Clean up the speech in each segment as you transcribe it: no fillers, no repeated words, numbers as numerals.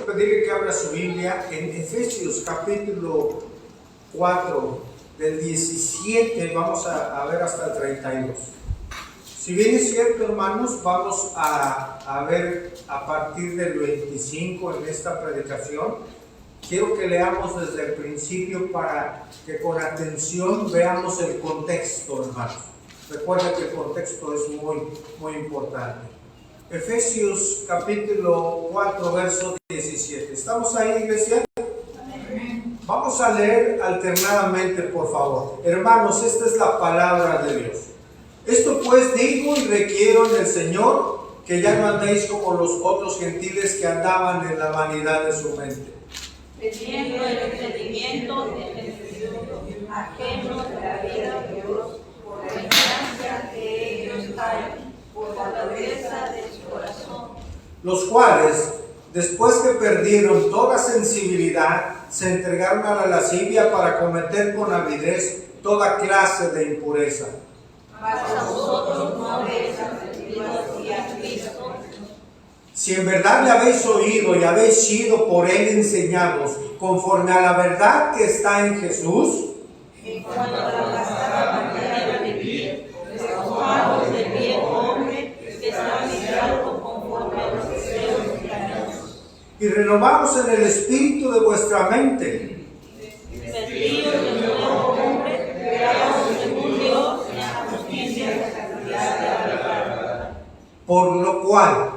Pedirle que abra su Biblia en Efesios capítulo 4, del 17, vamos a ver hasta el 32. Si bien es cierto, hermanos, vamos a ver a partir del 25 en esta predicación. Quiero que leamos desde el principio para que con atención veamos el contexto, hermanos. Recuerda que el contexto es muy importante. Efesios capítulo 4, verso 17. ¿Estamos ahí, iglesia? Vamos a leer alternadamente, por favor. Hermanos, esta es la palabra de Dios. Esto pues digo y requiero en el Señor, que ya no andéis como los otros gentiles que andaban en la vanidad de su mente, perdiendo el entendimiento ajeno de la vida de Dios, por la ignorancia que ellos traen, por la dureza de su corazón, los cuales, después que perdieron toda sensibilidad, se entregaron a la lascivia para cometer con avidez toda clase de impureza. Mas a vosotros no habéis aprendido así a Cristo. Si en verdad le habéis oído y habéis sido por él enseñados, conforme a la verdad que está en Jesús, En cuanto a la pasada manera de vivir, despojados del viejo hombre que está viciado conforme a los deseos engañosos, y renovados en el espíritu de vuestra mente, vestidos del nuevo hombre, creados según Dios en la justicia y la santidad de la verdad. por lo cual,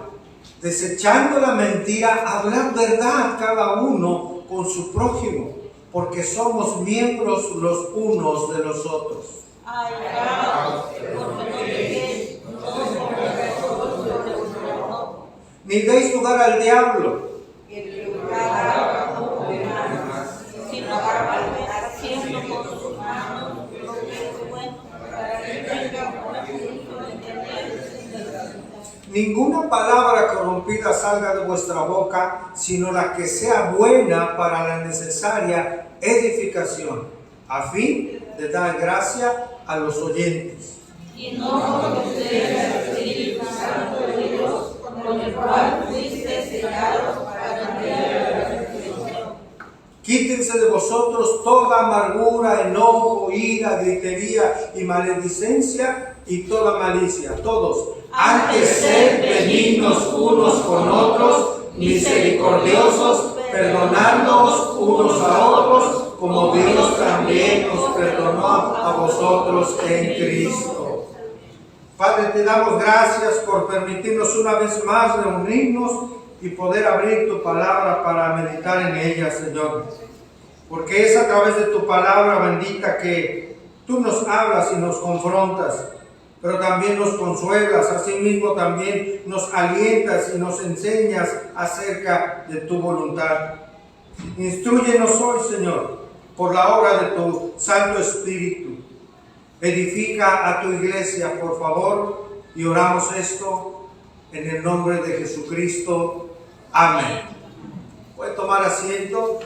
desechando la mentira, hablad verdad cada uno con su prójimo, porque somos miembros los unos de los otros. Aislaos, porque no lleguéis todos por nosotros sobre vuestro no, Ni deis lugar al diablo, el lugar como demás, sino haciendo con sus manos lo que es bueno, para que tengan por fruto entender. ninguna palabra corrompida salga de vuestra boca, sino la que sea buena para la necesaria edificación, a fin de dar gracia a los oyentes. Y no conocer el Espíritu Santo de Dios, con el cual fuiste sellados para el día de la redención. Quítense de vosotros toda amargura, enojo, ira, gritería y maledicencia y toda malicia. Todos, antes sed benignos unos con otros, misericordiosos, perdonándoos unos a otros, como Dios también os perdonó a vosotros en Cristo. Padre, te damos gracias por permitirnos una vez más reunirnos y poder abrir tu palabra para meditar en ella, Señor. Porque es a través de tu palabra bendita que tú nos hablas y nos confrontas, pero también nos consuelas, asimismo también nos alientas y nos enseñas acerca de tu voluntad. Instrúyenos hoy, Señor, por la obra de tu Santo Espíritu. Edifica a tu iglesia, por favor, y oramos esto en el nombre de Jesucristo. Amén. Puede tomar asiento.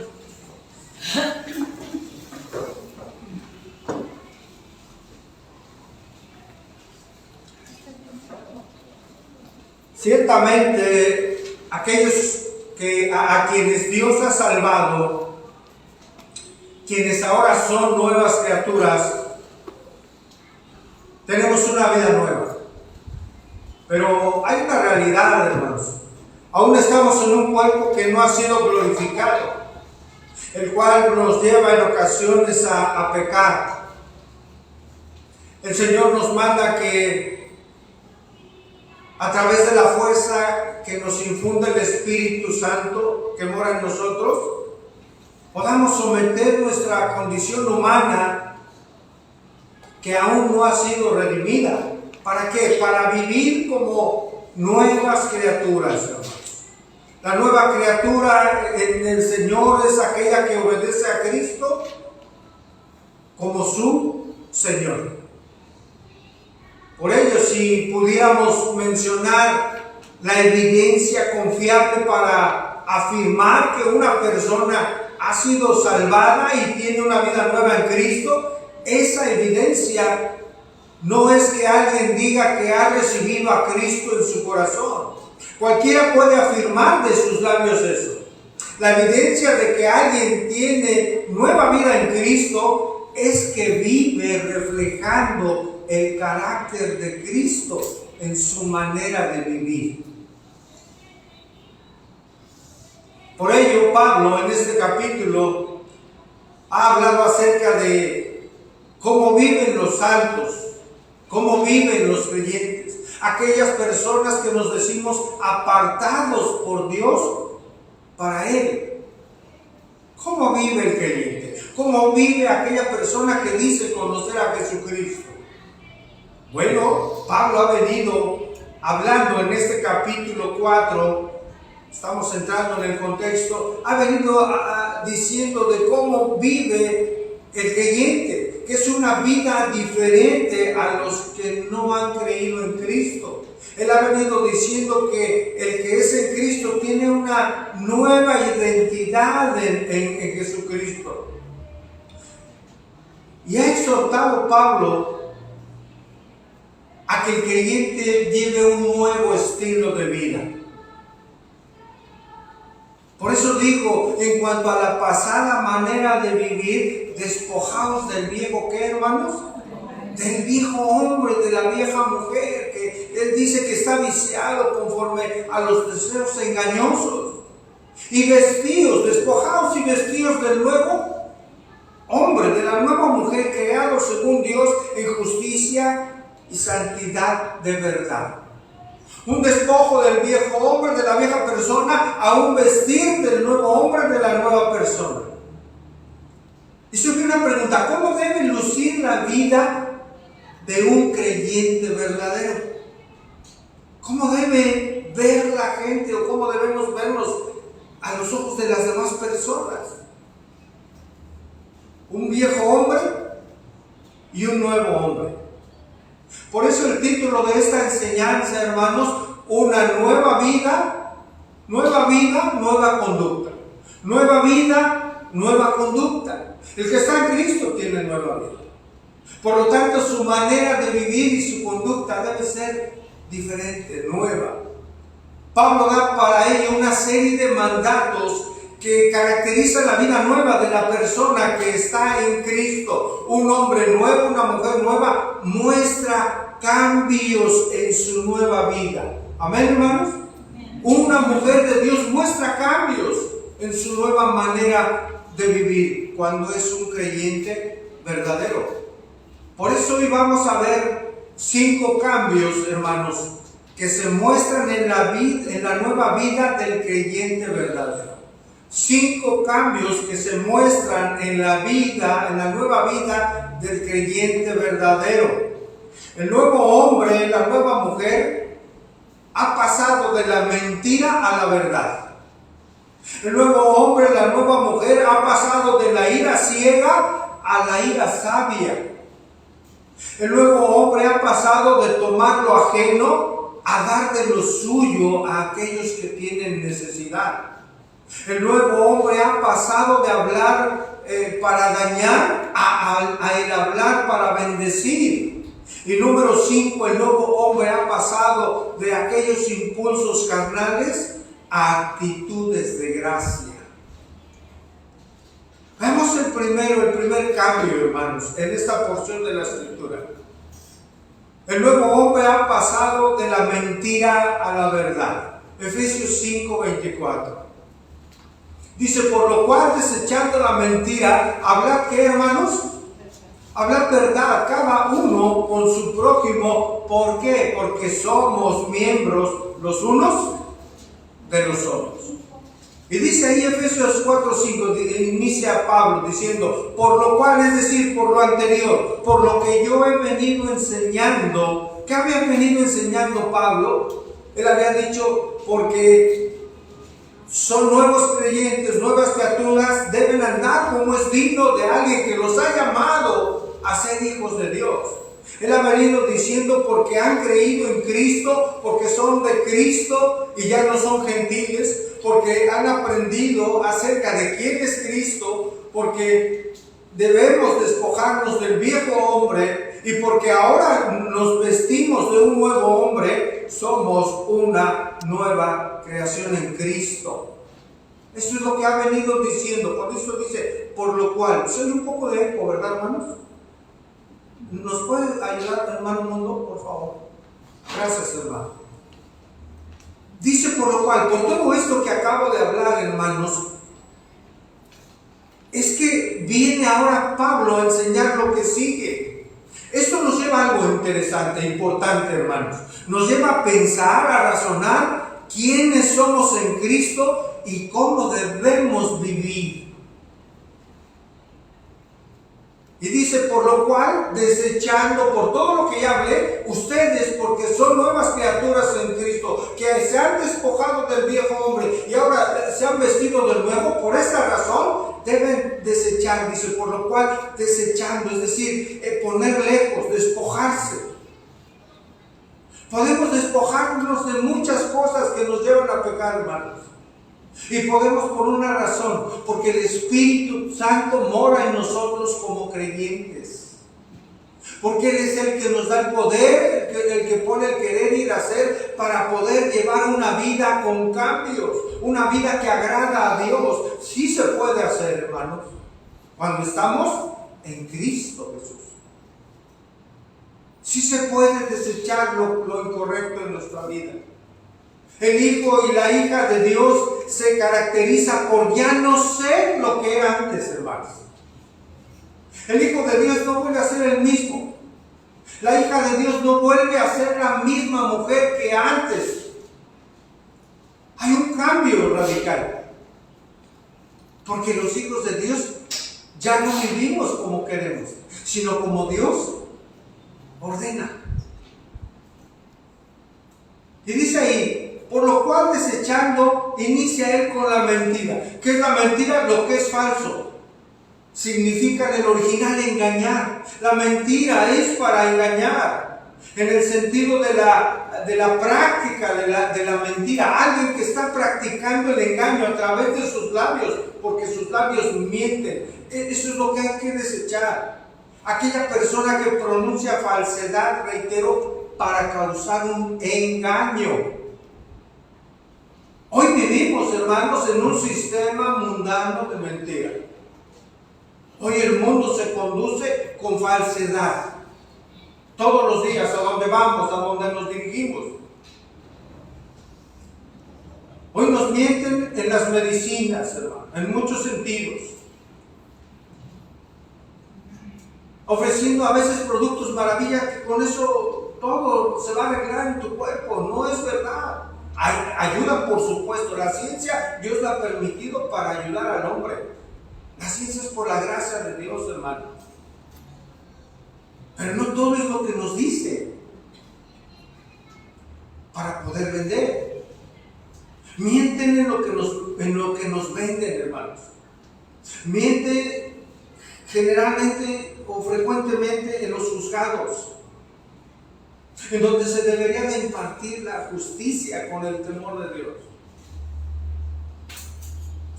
Ciertamente, aquellos a quienes Dios ha salvado, quienes ahora son nuevas criaturas, tenemos una vida nueva. Pero hay una realidad, hermanos. Aún estamos en un cuerpo que no ha sido glorificado, el cual nos lleva en ocasiones a pecar. El Señor nos manda que a través de la fuerza que nos infunde el Espíritu Santo que mora en nosotros, podamos someter nuestra condición humana que aún no ha sido redimida. ¿Para qué? Para vivir como nuevas criaturas, hermanos. La nueva criatura en el Señor es aquella que obedece a Cristo como su Señor. Por ello, si pudiéramos mencionar la evidencia confiable para afirmar que una persona ha sido salvada y tiene una vida nueva en Cristo, esa evidencia no es que alguien diga que ha recibido a Cristo en su corazón. Cualquiera puede afirmar de sus labios eso. La evidencia de que alguien tiene nueva vida en Cristo es que vive reflejando el carácter de Cristo en su manera de vivir. Por ello, Pablo en este capítulo ha hablado acerca de cómo viven los santos, cómo viven los creyentes, aquellas personas que nos decimos apartados por Dios para Él. ¿Cómo vive el creyente? ¿Cómo vive aquella persona que dice conocer a Jesucristo? Bueno, Pablo ha venido hablando en este capítulo 4, estamos entrando en el contexto, ha venido diciendo de cómo vive el creyente, que es una vida diferente a los que no han creído en Cristo. Él ha venido diciendo que el que es en Cristo tiene una nueva identidad en Jesucristo. Y ha exhortado Pablo a que el creyente lleve un nuevo estilo de vida. Por eso digo, en cuanto a la pasada manera de vivir, despojaos del viejo, ¿qué, hermanos? Del viejo hombre, de la vieja mujer, que él dice que está viciado conforme a los deseos engañosos. Y vestíos, despojaos y vestíos del nuevo hombre, de la nueva mujer, creado según Dios en justicia y santidad de verdad. Un despojo del viejo hombre, de la vieja persona, a un vestir del nuevo hombre, de la nueva persona. Y surge una pregunta: ¿cómo debe lucir la vida de un creyente verdadero? ¿Cómo debe ver la gente o cómo debemos vernos a los ojos de las demás personas? Un viejo hombre y un nuevo hombre. Por eso el título de esta enseñanza, hermanos, una nueva vida, nueva conducta. Nueva vida, nueva conducta. El que está en Cristo tiene nueva vida. Por lo tanto, su manera de vivir y su conducta debe ser diferente, nueva. Pablo da para ello una serie de mandatos que caracterizan la vida nueva de la persona que está en Cristo. Un hombre nuevo, una mujer nueva, muestra cambios en su nueva vida. Amén, hermanos. Una mujer de Dios muestra cambios en su nueva manera de vivir cuando es un creyente verdadero. Por eso hoy vamos a ver 5 cambios, hermanos, que se muestran en la nueva vida del creyente verdadero. 5 cambios que se muestran en la nueva vida del creyente verdadero. El nuevo hombre, la nueva mujer, ha pasado de la mentira a la verdad. El nuevo hombre, la nueva mujer, ha pasado de la ira ciega a la ira sabia. El nuevo hombre ha pasado de tomar lo ajeno a dar de lo suyo a aquellos que tienen necesidad. El nuevo hombre ha pasado de hablar para dañar a el hablar para bendecir. Y número 5, el nuevo hombre ha pasado de aquellos impulsos carnales a actitudes de gracia. Veamos el primer cambio, hermanos, en esta porción de la Escritura. El nuevo hombre ha pasado de la mentira a la verdad. Efesios 5:24. Dice: por lo cual, desechando la mentira, hablad, ¿qué, hermanos? Hablad verdad, cada uno con su prójimo. ¿Por qué? Porque somos miembros los unos de los otros. Y dice ahí Efesios 4:5, inicia Pablo diciendo: por lo cual, es decir, por lo anterior, por lo que yo he venido enseñando. ¿Qué había venido enseñando Pablo? Él había dicho, porque son nuevos creyentes, nuevas criaturas, deben andar como es digno de alguien que los ha llamado a ser hijos de Dios. Él ha venido diciendo, porque han creído en Cristo, porque son de Cristo y ya no son gentiles, porque han aprendido acerca de quién es Cristo, porque debemos despojarnos del viejo hombre, y porque ahora nos vestimos de un nuevo hombre, somos una nueva creación en Cristo. Eso es lo que ha venido diciendo. Por eso dice, por lo cual. Soy un poco de eco, ¿verdad, hermanos? ¿Nos puede ayudar, hermano Mundo, por favor? Gracias, hermano. Dice por lo cual, por todo esto que acabo de hablar, hermanos, es que viene ahora Pablo a enseñar lo que sigue. Esto nos lleva a algo interesante, importante, hermanos. Nos lleva a pensar, a razonar quiénes somos en Cristo y cómo debemos vivir. Y dice, por lo cual, desechando por todo lo que ya hablé, ustedes, porque son nuevas criaturas en Cristo, que se han despojado del viejo hombre y ahora se han vestido del nuevo, por esta razón deben desechar, dice, por lo cual desechando, es decir, poner lejos, despojarse. Podemos despojarnos de muchas cosas que nos llevan a pecar, hermanos. Y podemos por una razón, porque el Espíritu Santo mora en nosotros como creyentes. Porque Él es el que nos da el poder, el que pone el querer ir a hacer para poder llevar una vida con cambios, una vida que agrada a Dios. Sí se puede hacer, hermanos, cuando estamos en Cristo Jesús. Sí se puede desechar lo incorrecto en nuestra vida. El hijo y la hija de Dios se caracteriza por ya no ser lo que era antes, hermanos. El hijo de Dios no vuelve a ser el mismo. La hija de Dios no vuelve a ser la misma mujer que antes. Hay un cambio radical. Porque los hijos de Dios ya no vivimos como queremos, sino como Dios ordena. Y dice ahí, por lo cual desechando, inicia él con la mentira. ¿Qué es la mentira? Lo que es falso. Significa en el original engañar. La mentira es para engañar. En el sentido de la práctica de la mentira. Alguien que está practicando el engaño a través de sus labios, porque sus labios mienten. Eso es lo que hay que desechar. Aquella persona que pronuncia falsedad, reitero, para causar un engaño. Hoy vivimos, hermanos, en un sistema mundano de mentira. Hoy el mundo se conduce con falsedad. Todos los días, a donde vamos, a donde nos dirigimos. Hoy nos mienten en las medicinas, hermano, en muchos sentidos. Ofreciendo a veces productos maravilla que con eso todo se va a arreglar en tu cuerpo. No es verdad. Ayudan, por supuesto. La ciencia Dios la ha permitido para ayudar al hombre. La ciencia es por la gracia de Dios, hermano. Pero no todo es lo que nos dice para poder vender. Mienten en lo que nos venden, hermanos. Mienten generalmente o frecuentemente en los juzgados, en donde se debería de impartir la justicia con el temor de Dios.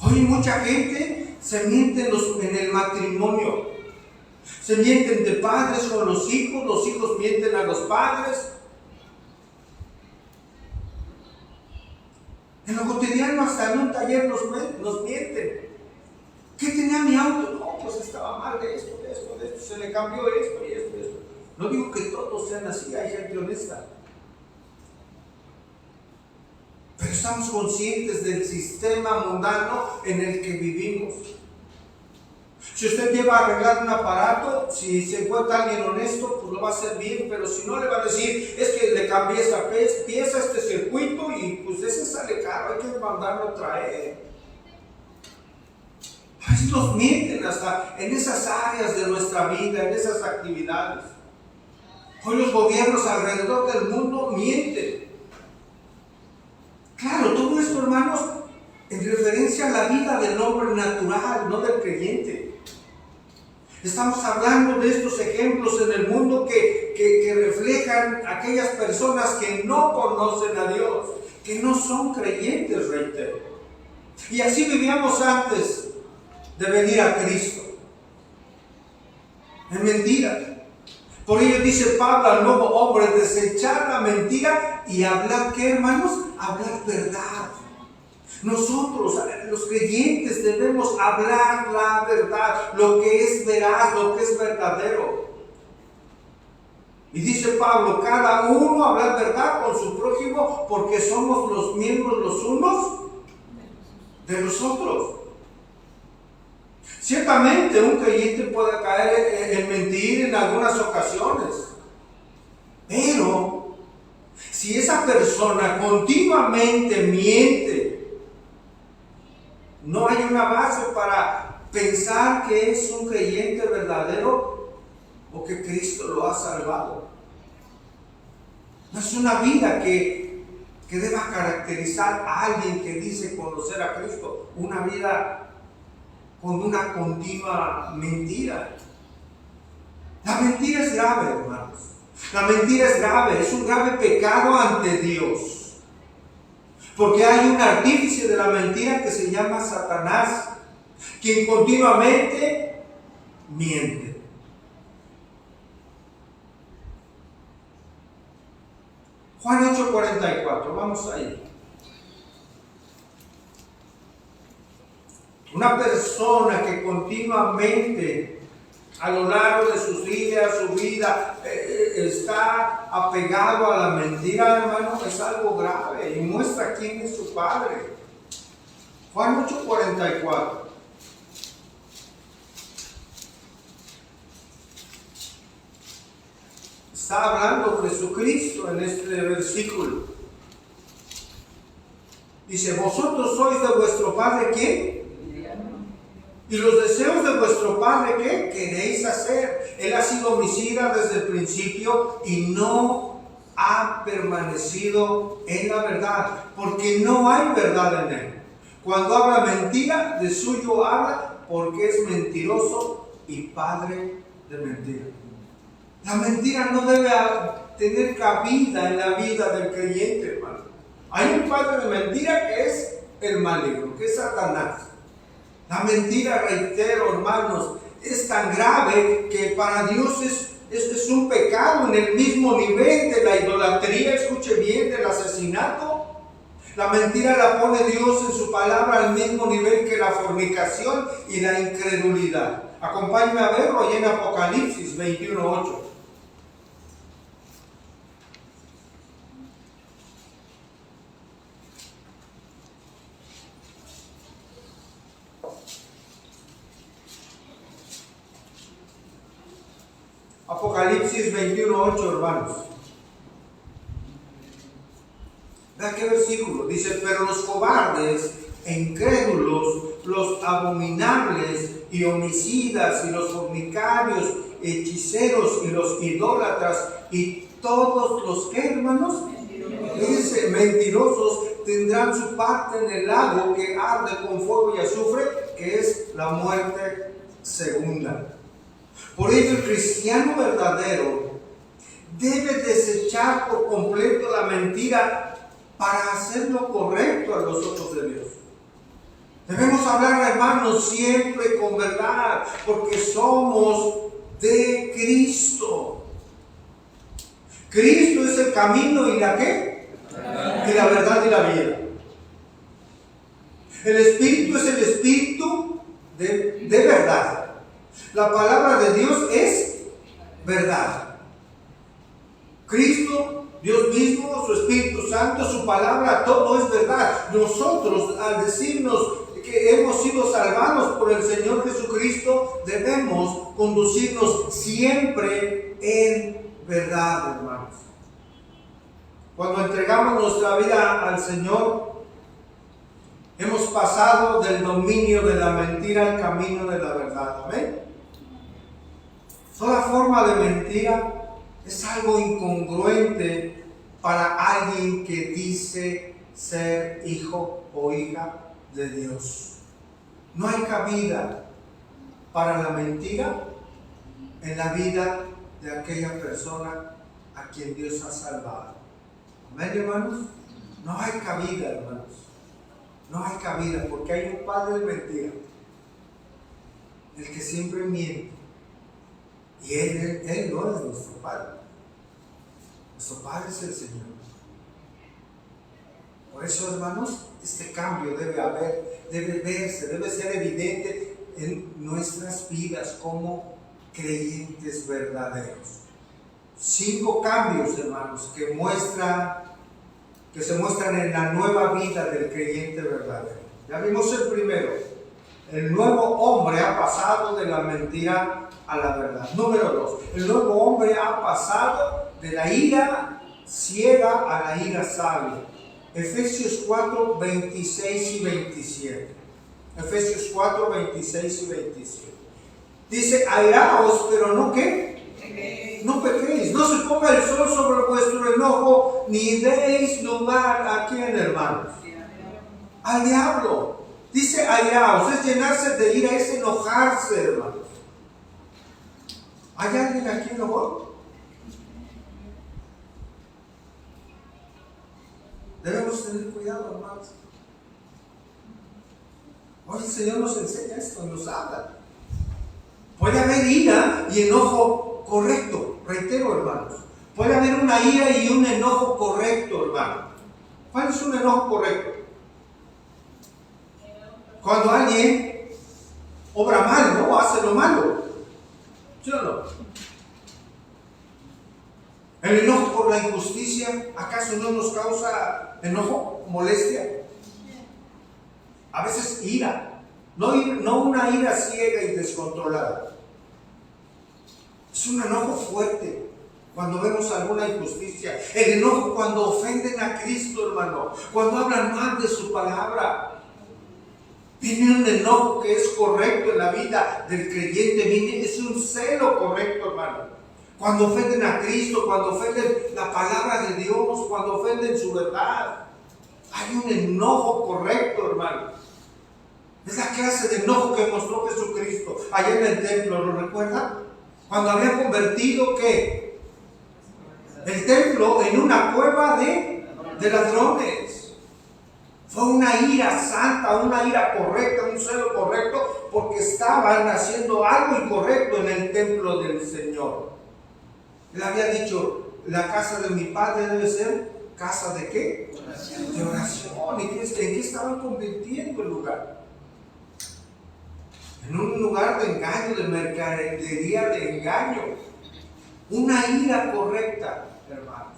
Hoy mucha gente se miente en el matrimonio. Se mienten de padres con los hijos mienten a los padres. En lo cotidiano, hasta en un taller nos mienten. ¿Qué tenía mi auto? No, pues estaba mal de esto, se le cambió esto y esto. No digo que todos sean así, hay gente honesta. Pero estamos conscientes del sistema mundano en el que vivimos. Si usted lleva a arreglar un aparato, si se encuentra alguien honesto, pues lo va a hacer bien, pero si no, le va a decir, es que le cambié esta pieza, este circuito, y pues ese sale caro, hay que mandarlo a traer. A veces nos mienten hasta en esas áreas de nuestra vida, en esas actividades. Hoy los gobiernos alrededor del mundo mienten. Claro, todo esto, hermanos, en referencia a la vida del hombre natural, no del creyente. Estamos hablando de estos ejemplos en el mundo que reflejan aquellas personas que no conocen a Dios, que no son creyentes, reitero. Y así vivíamos antes de venir a Cristo. En mentira. Por ello dice Pablo al nuevo hombre, desechar la mentira y hablar, ¿qué, hermanos? Hablar verdad. Nosotros, los creyentes, debemos hablar la verdad, lo que es veraz, lo que es verdadero. Y dice Pablo, cada uno habla verdad con su prójimo porque somos los miembros los unos de los otros. Ciertamente un creyente puede caer en mentir en algunas ocasiones, pero si esa persona continuamente miente, no hay una base para pensar que es un creyente verdadero o que Cristo lo ha salvado. No es una vida que deba caracterizar a alguien que dice conocer a Cristo, una vida con una continua mentira. La mentira es grave, hermanos. La mentira es grave, es un grave pecado ante Dios. Porque hay un artífice de la mentira que se llama Satanás, quien continuamente miente. Juan 8:44, vamos ahí. Una persona que continuamente a lo largo de sus días, su vida, está apegado a la mentira, hermano, es algo grave y muestra quién es su padre. Juan 8:44. Está hablando Jesucristo en este versículo. Dice, vosotros sois de vuestro padre ¿quién? Y los deseos de vuestro padre, ¿qué queréis hacer? Él ha sido homicida desde el principio y no ha permanecido en la verdad, porque no hay verdad en él. Cuando habla mentira, de suyo habla, porque es mentiroso y padre de mentira. La mentira no debe tener cabida en la vida del creyente, hermano. Hay un padre de mentira que es el maligno, que es Satanás. La mentira, reitero, hermanos, es tan grave que para Dios es un pecado en el mismo nivel de la idolatría, escuche bien, del asesinato. La mentira la pone Dios en su palabra al mismo nivel que la fornicación y la incredulidad. Acompáñame a verlo ahí en Apocalipsis 21:8. Apocalipsis 21:8, hermanos. Vean qué versículo. Dice, pero los cobardes e incrédulos, los abominables y homicidas, y los fornicarios, hechiceros, y los idólatras, y todos los que, hermanos, dice, mentirosos, tendrán su parte en el lago que arde con fuego y azufre, que es la muerte segunda. Por ello el cristiano verdadero debe desechar por completo la mentira para hacer lo correcto a los ojos de Dios. Debemos hablar, hermanos, siempre con verdad, porque somos de Cristo. Cristo es el camino y la ¿qué? Y la verdad y la vida. El Espíritu es el Espíritu de verdad. La palabra de Dios es verdad. Cristo, Dios mismo, su Espíritu Santo, su palabra, todo es verdad. Nosotros, al decirnos que hemos sido salvados por el Señor Jesucristo, debemos conducirnos siempre en verdad, hermanos. Cuando entregamos nuestra vida al Señor, hemos pasado del dominio de la mentira al camino de la verdad. Amén. Toda forma de mentira es algo incongruente para alguien que dice ser hijo o hija de Dios. No hay cabida para la mentira en la vida de aquella persona a quien Dios ha salvado. Amén, hermanos. No hay cabida, hermanos. No hay cabida, porque hay un padre de mentira, el que siempre miente. Y él no es nuestro Padre. Nuestro Padre es el Señor. Por eso, hermanos, este cambio debe verse, debe ser evidente en nuestras vidas como creyentes verdaderos. 5 cambios, hermanos, que se muestran en la nueva vida del creyente verdadero. Ya vimos el primero. El nuevo hombre ha pasado de la mentira a la verdad. Número 2. El nuevo hombre ha pasado de la ira ciega a la ira sabia. Efesios 4, 26 y 27. Efesios 4, 26 y 27. Dice, airaos, pero no ¿qué? No pequéis, no se ponga el sol sobre vuestro enojo, ni deis lugar a quién, hermanos, al diablo. Dice airaos, es llenarse de ira, es enojarse, hermanos. ¿Hay alguien aquí enojado? Debemos tener cuidado, hermanos. Hoy el Señor nos enseña esto, nos habla. Puede haber ira y enojo correcto, reitero, hermanos. Puede haber una ira y un enojo correcto, hermano. ¿Cuál es un enojo correcto? Cuando alguien obra mal, ¿no? Hace lo malo. ¿Sí o no? El enojo por la injusticia, ¿acaso no nos causa enojo, molestia? A veces ira, no una ira ciega y descontrolada. Es un enojo fuerte cuando vemos alguna injusticia. El enojo cuando ofenden a Cristo, hermano, cuando hablan mal de su palabra. Viene un enojo que es correcto en la vida del creyente, es un celo correcto, hermano. Cuando ofenden a Cristo, cuando ofenden la palabra de Dios, cuando ofenden su verdad. Hay un enojo correcto, hermano. Es la clase de enojo que mostró Jesucristo allá en el templo, ¿lo recuerdan? Cuando había convertido, ¿qué? El templo en una cueva de ladrones. Fue una ira santa, una ira correcta, un celo correcto, porque estaban haciendo algo incorrecto en el templo del Señor. Él había dicho, la casa de mi padre debe ser casa de ¿qué? De oración. ¿En qué estaban convirtiendo el lugar? En un lugar de engaño, de mercadería de engaño. Una ira correcta, hermanos.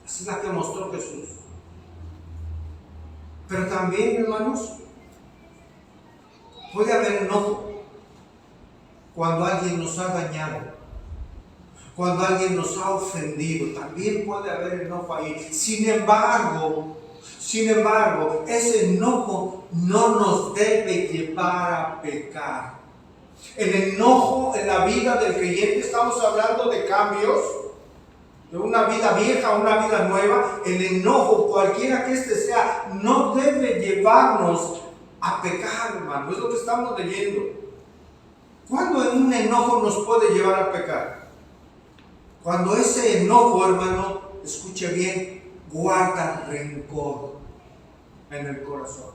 Esa es la que mostró Jesús. Pero también, hermanos, puede haber enojo cuando alguien nos ha dañado, cuando alguien nos ha ofendido. También puede haber enojo ahí. Sin embargo, ese enojo no nos debe llevar a pecar. El enojo en la vida del creyente, estamos hablando de cambios, de una vida vieja a una vida nueva. El enojo, cualquiera que este sea, no debe llevarnos a pecar, hermano. Es lo que estamos leyendo. ¿Cuándo un enojo nos puede llevar a pecar? Cuando ese enojo, hermano, escuche bien, guarda rencor en el corazón.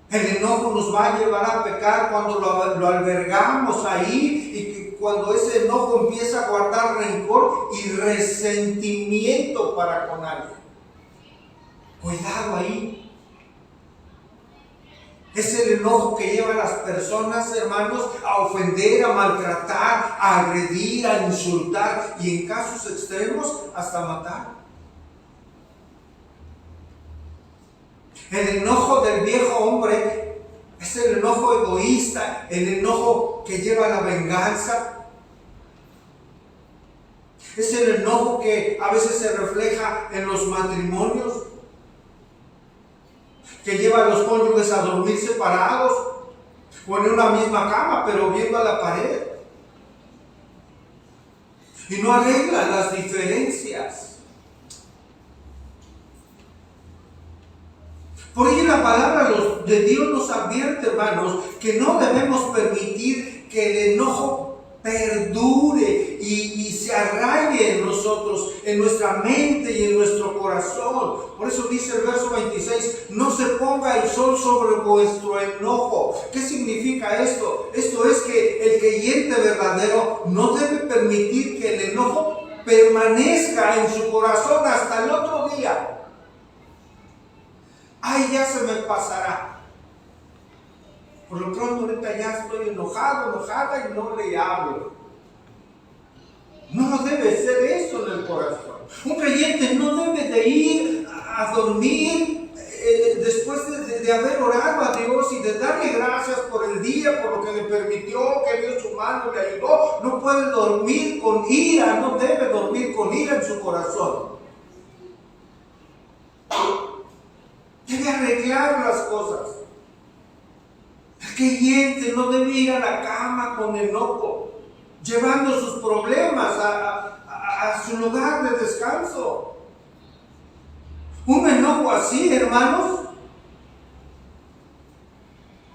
El enojo nos va a llevar a pecar cuando lo albergamos ahí, y que cuando ese enojo empieza a guardar rencor y resentimiento para con alguien. Cuidado ahí. Es el enojo que lleva a las personas, hermanos, a ofender, a maltratar, a agredir, a insultar y en casos extremos hasta matar. El enojo del viejo hombre es el enojo egoísta, el enojo que lleva a la venganza. Es el enojo que a veces se refleja en los matrimonios, que lleva a los cónyuges a dormir separados o en una misma cama, pero viendo a la pared. Y no arregla las diferencias. Por ello la palabra de Dios nos advierte, hermanos, que no debemos permitir que el enojo perdure y se arraigue en nosotros, en nuestra mente y en nuestro corazón. Por eso dice el verso 26, no se ponga el sol sobre vuestro enojo. ¿Qué significa esto? Esto es que el creyente verdadero no debe permitir que el enojo permanezca en su corazón hasta el otro día. Ay, ya se me pasará. Por lo pronto ahorita ya estoy enojado, enojada y no le hablo. No debe ser eso en el corazón. Un creyente no debe de ir a dormir después de haber orado a Dios y de darle gracias por el día, por lo que le permitió, que Dios su mano le ayudó. No puede dormir con ira, no debe dormir con ira en su corazón. Debe arreglar las cosas. El creyente no debe ir a la cama con enojo, llevando sus problemas a su lugar de descanso. Un enojo así, hermanos,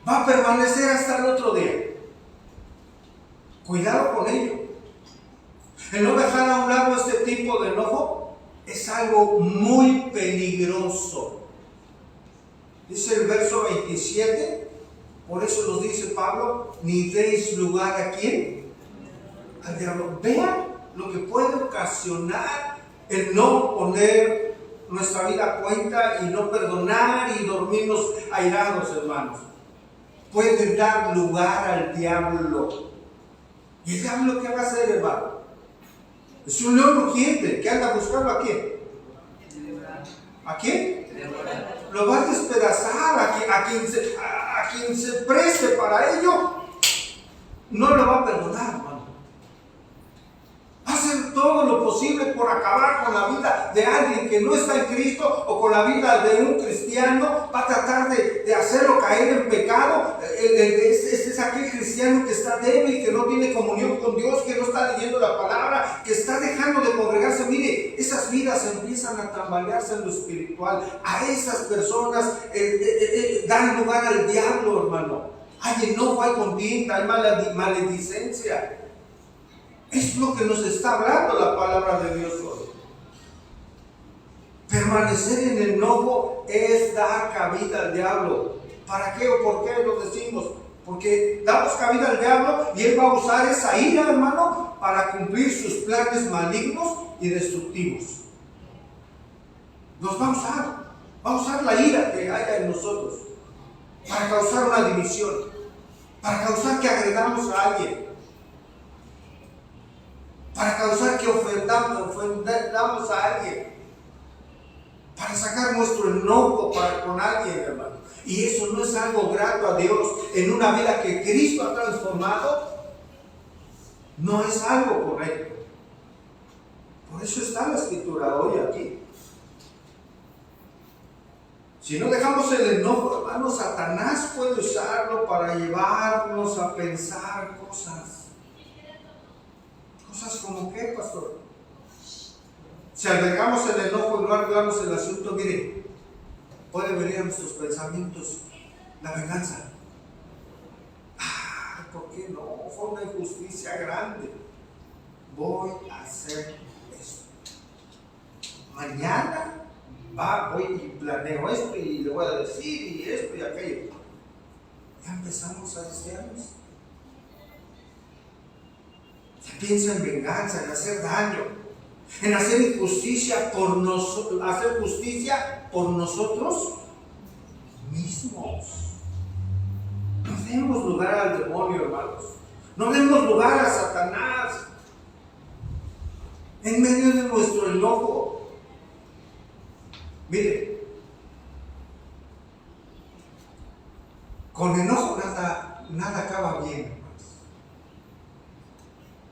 va a permanecer hasta el otro día. Cuidado con ello. El no dejar a un lado este tipo de enojo es algo muy peligroso. Dice el verso 27, por eso nos dice Pablo, ni deis lugar ¿a quién? Al diablo. Vean lo que puede ocasionar el no poner nuestra vida a cuenta y no perdonar y dormirnos airados, hermanos. Puede dar lugar al diablo. ¿Y el diablo qué va a hacer, hermano? Es un león rugiente que anda buscando ¿a quién? ¿A quién? Lo va a despedazar. A quien se preste para ello, no lo va a perdonar, hermano. Va a hacer todo lo posible por acabar con la vida de alguien que no está en Cristo o con la vida de un cristiano. Va a tratar de hacerlo caer en pecado. Es aquel cristiano que está débil, que no tiene comunión con Dios, que no está leyendo la palabra, que está dejando de congregarse. Mire, esas vidas empiezan a tambalearse en lo espiritual. A esas personas dan lugar al diablo, hermano. Hay enojo, hay contienda, hay maledicencia. Es lo que nos está hablando la palabra de Dios hoy. Permanecer en el enojo es dar cabida al diablo. ¿Para qué o por qué lo decimos? Porque damos cabida al diablo y él va a usar esa ira, hermano, para cumplir sus planes malignos y destructivos. Nos va a usar la ira que haya en nosotros para causar una división, para causar que agredamos a alguien, para causar que ofendamos a alguien, para sacar nuestro enojo con alguien, hermano. Y eso no es algo grato a Dios en una vida que Cristo ha transformado. No es algo correcto. Por eso está la escritura hoy aquí. Si no dejamos el enojo, hermano, Satanás puede usarlo para llevarnos a pensar cosas. ¿Cosas como qué, pastor? Si albergamos el enojo y no arreglamos el asunto, mire, puede venir a nuestros pensamientos la venganza. ¿Por qué no? Fue una injusticia grande. Voy a hacer esto. Mañana voy y planeo esto y le voy a decir y esto y aquello. Ya empezamos a desearnos. Se piensa en venganza, en hacer daño, en hacer injusticia hacer justicia por nosotros mismos. No demos lugar al demonio, hermanos. No demos lugar a Satanás en medio de nuestro enojo. Mire, con enojo nada acaba bien.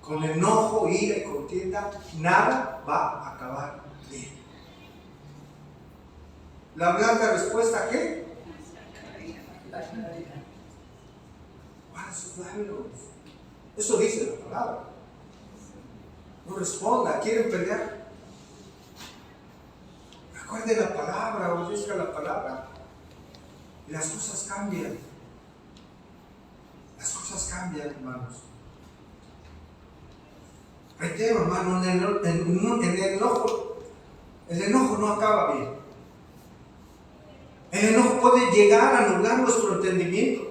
Con enojo, ira y contienda, nada va a acabar bien. ¿La blanca respuesta a qué? Guarda sus labios. Eso dice la palabra. No responda, quieren pelear. Recuerde la palabra, obedezca la palabra. Y las cosas cambian. Las cosas cambian, hermanos. Reitero, hermano, en el enojo no acaba bien. El enojo puede llegar a anular nuestro entendimiento.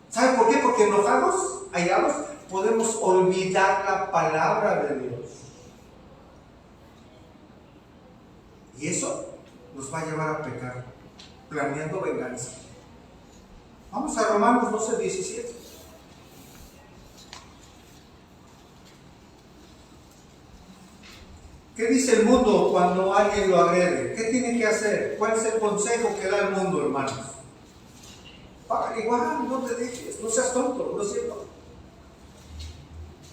¿Sabe por qué? Porque enojados, airados, podemos olvidar la palabra de Dios. Y eso nos va a llevar a pecar, planeando venganza. Vamos a Romanos 12:17. ¿Qué dice el mundo cuando alguien lo agrede? ¿Qué tiene que hacer? ¿Cuál es el consejo que da el mundo, hermanos? Paga igual, no te dejes, no seas tonto, ¿no es cierto?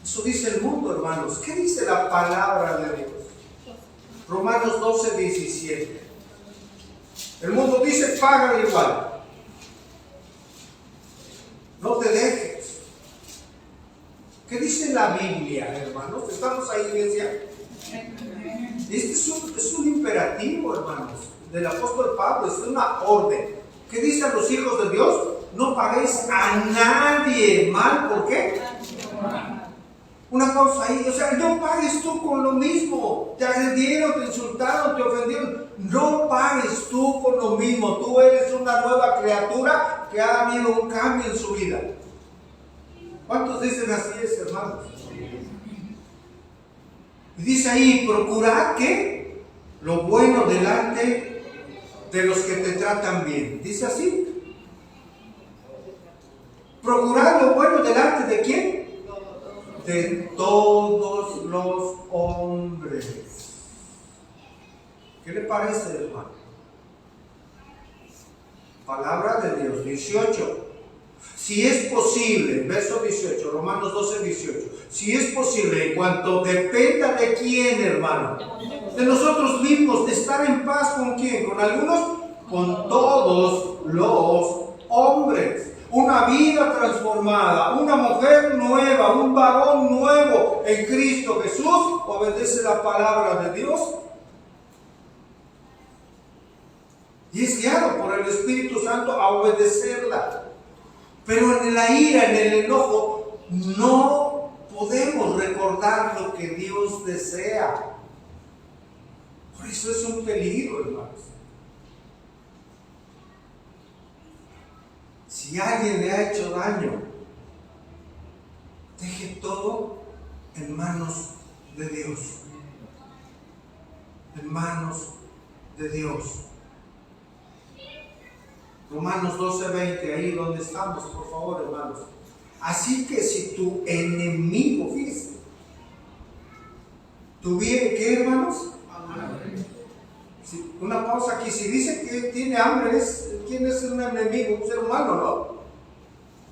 Eso dice el mundo, hermanos. ¿Qué dice la palabra de Dios? Romanos 12:17. El mundo dice, paga igual. No te dejes. ¿Qué dice la Biblia, hermanos? ¿Estamos ahí, iglesia? Este es un imperativo, hermanos, del apóstol Pablo, es una orden. ¿Qué dicen los hijos de Dios? No paguéis a nadie mal. ¿Por qué? Una pausa ahí, o sea, no pagues tú con lo mismo. Te agredieron, te insultaron, te ofendieron. No pagues tú con lo mismo. Tú eres una nueva criatura que ha habido un cambio en su vida. ¿Cuántos dicen así es, hermanos? Y dice ahí, procurad que lo bueno delante de los que te tratan bien. Dice así. Procurad lo bueno delante de ¿quién? De todos los hombres. ¿Qué le parece, hermano? Palabra de Dios. 18. Si es posible, verso 18, Romanos 12:18. Si es posible, en cuanto dependa de quién, hermano, de nosotros mismos, de estar en paz con quién, con algunos, con todos los hombres. Una vida transformada, una mujer nueva, un varón nuevo en Cristo Jesús, obedece la palabra de Dios y es guiado por el Espíritu Santo a obedecerla. Pero en la ira, en el enojo, no podemos recordar lo que Dios desea. Por eso es un peligro, hermanos. Si alguien le ha hecho daño, deje todo en manos de Dios. En manos de Dios. Romanos 12:20, ahí donde estamos, por favor, hermanos. Así que si tu enemigo, fíjese, tuviera, ¿qué, hermanos? Una pausa aquí. Si dice que tiene hambre, ¿quién es un enemigo? Un ser humano, ¿no?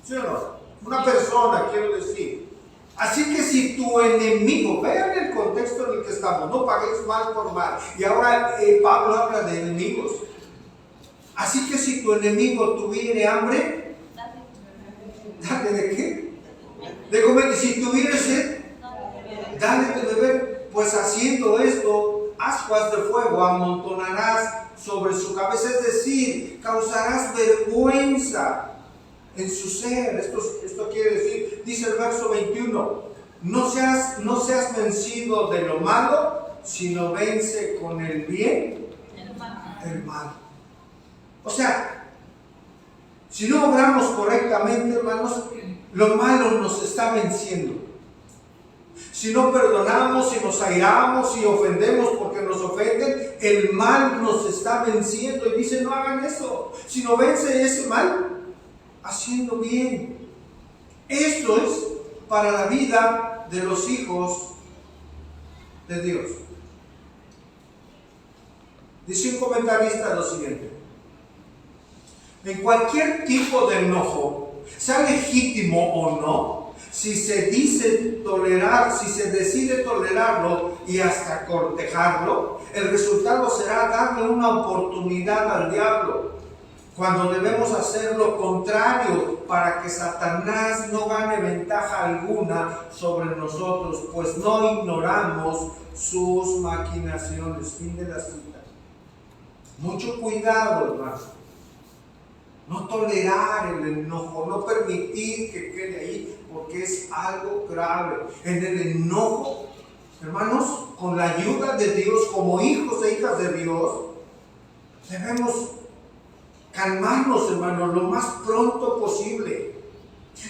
¿Sí o no? Una persona, quiero decir. Así que si tu enemigo, vean el contexto en el que estamos, no paguéis mal por mal. Y ahora Pablo habla de enemigos. Así que si tu enemigo tuviere hambre, dale de qué? De comer. Y si tuviere sed, dale de beber. Pues haciendo esto, ascuas de fuego amontonarás sobre su cabeza, es decir, causarás vergüenza en su ser. Esto quiere decir, dice el verso 21, no seas vencido de lo malo, sino vence con el bien el mal. O sea, si no obramos correctamente, hermanos, lo malo nos está venciendo. Si no perdonamos, si nos airamos, si ofendemos porque nos ofenden, el mal nos está venciendo. Y dice, no hagan eso, sino vence ese mal haciendo bien. Esto es para la vida de los hijos de Dios. Dice un comentarista lo siguiente: en cualquier tipo de enojo, sea legítimo o no, si se decide tolerarlo y hasta cortejarlo, el resultado será darle una oportunidad al diablo, cuando debemos hacer lo contrario para que Satanás no gane ventaja alguna sobre nosotros, pues no ignoramos sus maquinaciones. Fin de la cita. Mucho cuidado, hermano. No tolerar el enojo, no permitir que quede ahí, porque es algo grave. En el enojo, hermanos, con la ayuda de Dios, como hijos e hijas de Dios, debemos calmarnos, hermanos, lo más pronto posible.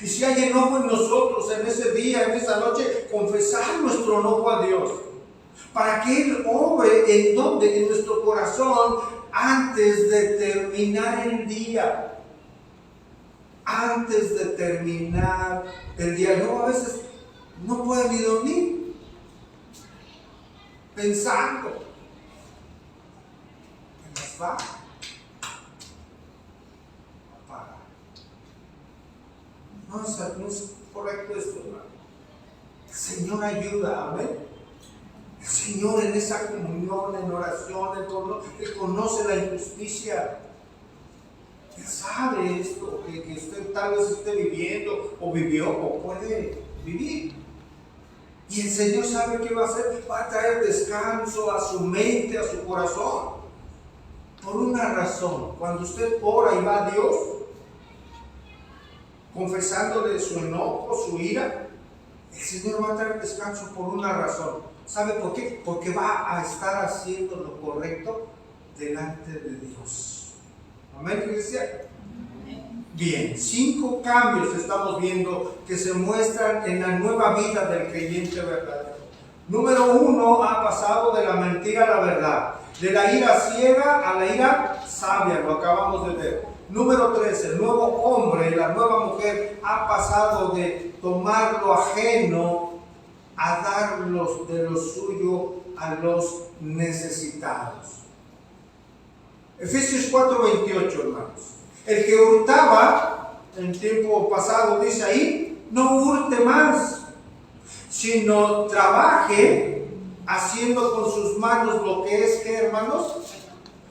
Y si hay enojo en nosotros en ese día, en esa noche, confesar nuestro enojo a Dios. para que Él obre en nuestro corazón antes de terminar el día. Antes de terminar el día. Yo a veces no puedo ni dormir pensando en las va a pagar. No es correcto esto, hermano. El Señor ayuda, amén. El Señor en esa comunión, en oración, Él conoce la injusticia. Él sabe esto que usted tal vez esté viviendo o vivió o puede vivir. Y el Señor sabe qué va a hacer. Va a traer descanso a su mente, a su corazón. Por una razón. Cuando usted ora y va a Dios, confesándole su enojo, su ira, el Señor va a traer descanso por una razón. ¿Sabe por qué? Porque va a estar haciendo lo correcto delante de Dios. Amén, iglesia. Bien, 5 cambios estamos viendo que se muestran en la nueva vida del creyente verdadero. Número 1, ha pasado de la mentira a la verdad, de la ira ciega a la ira sabia, lo acabamos de ver. Número 3, el nuevo hombre, la nueva mujer ha pasado de tomar lo ajeno a dar de lo suyo a los necesitados. Efesios 4:28, hermanos. El que hurtaba en tiempo pasado, dice ahí, no hurte más, sino trabaje haciendo con sus manos lo que es, ¿qué, hermanos?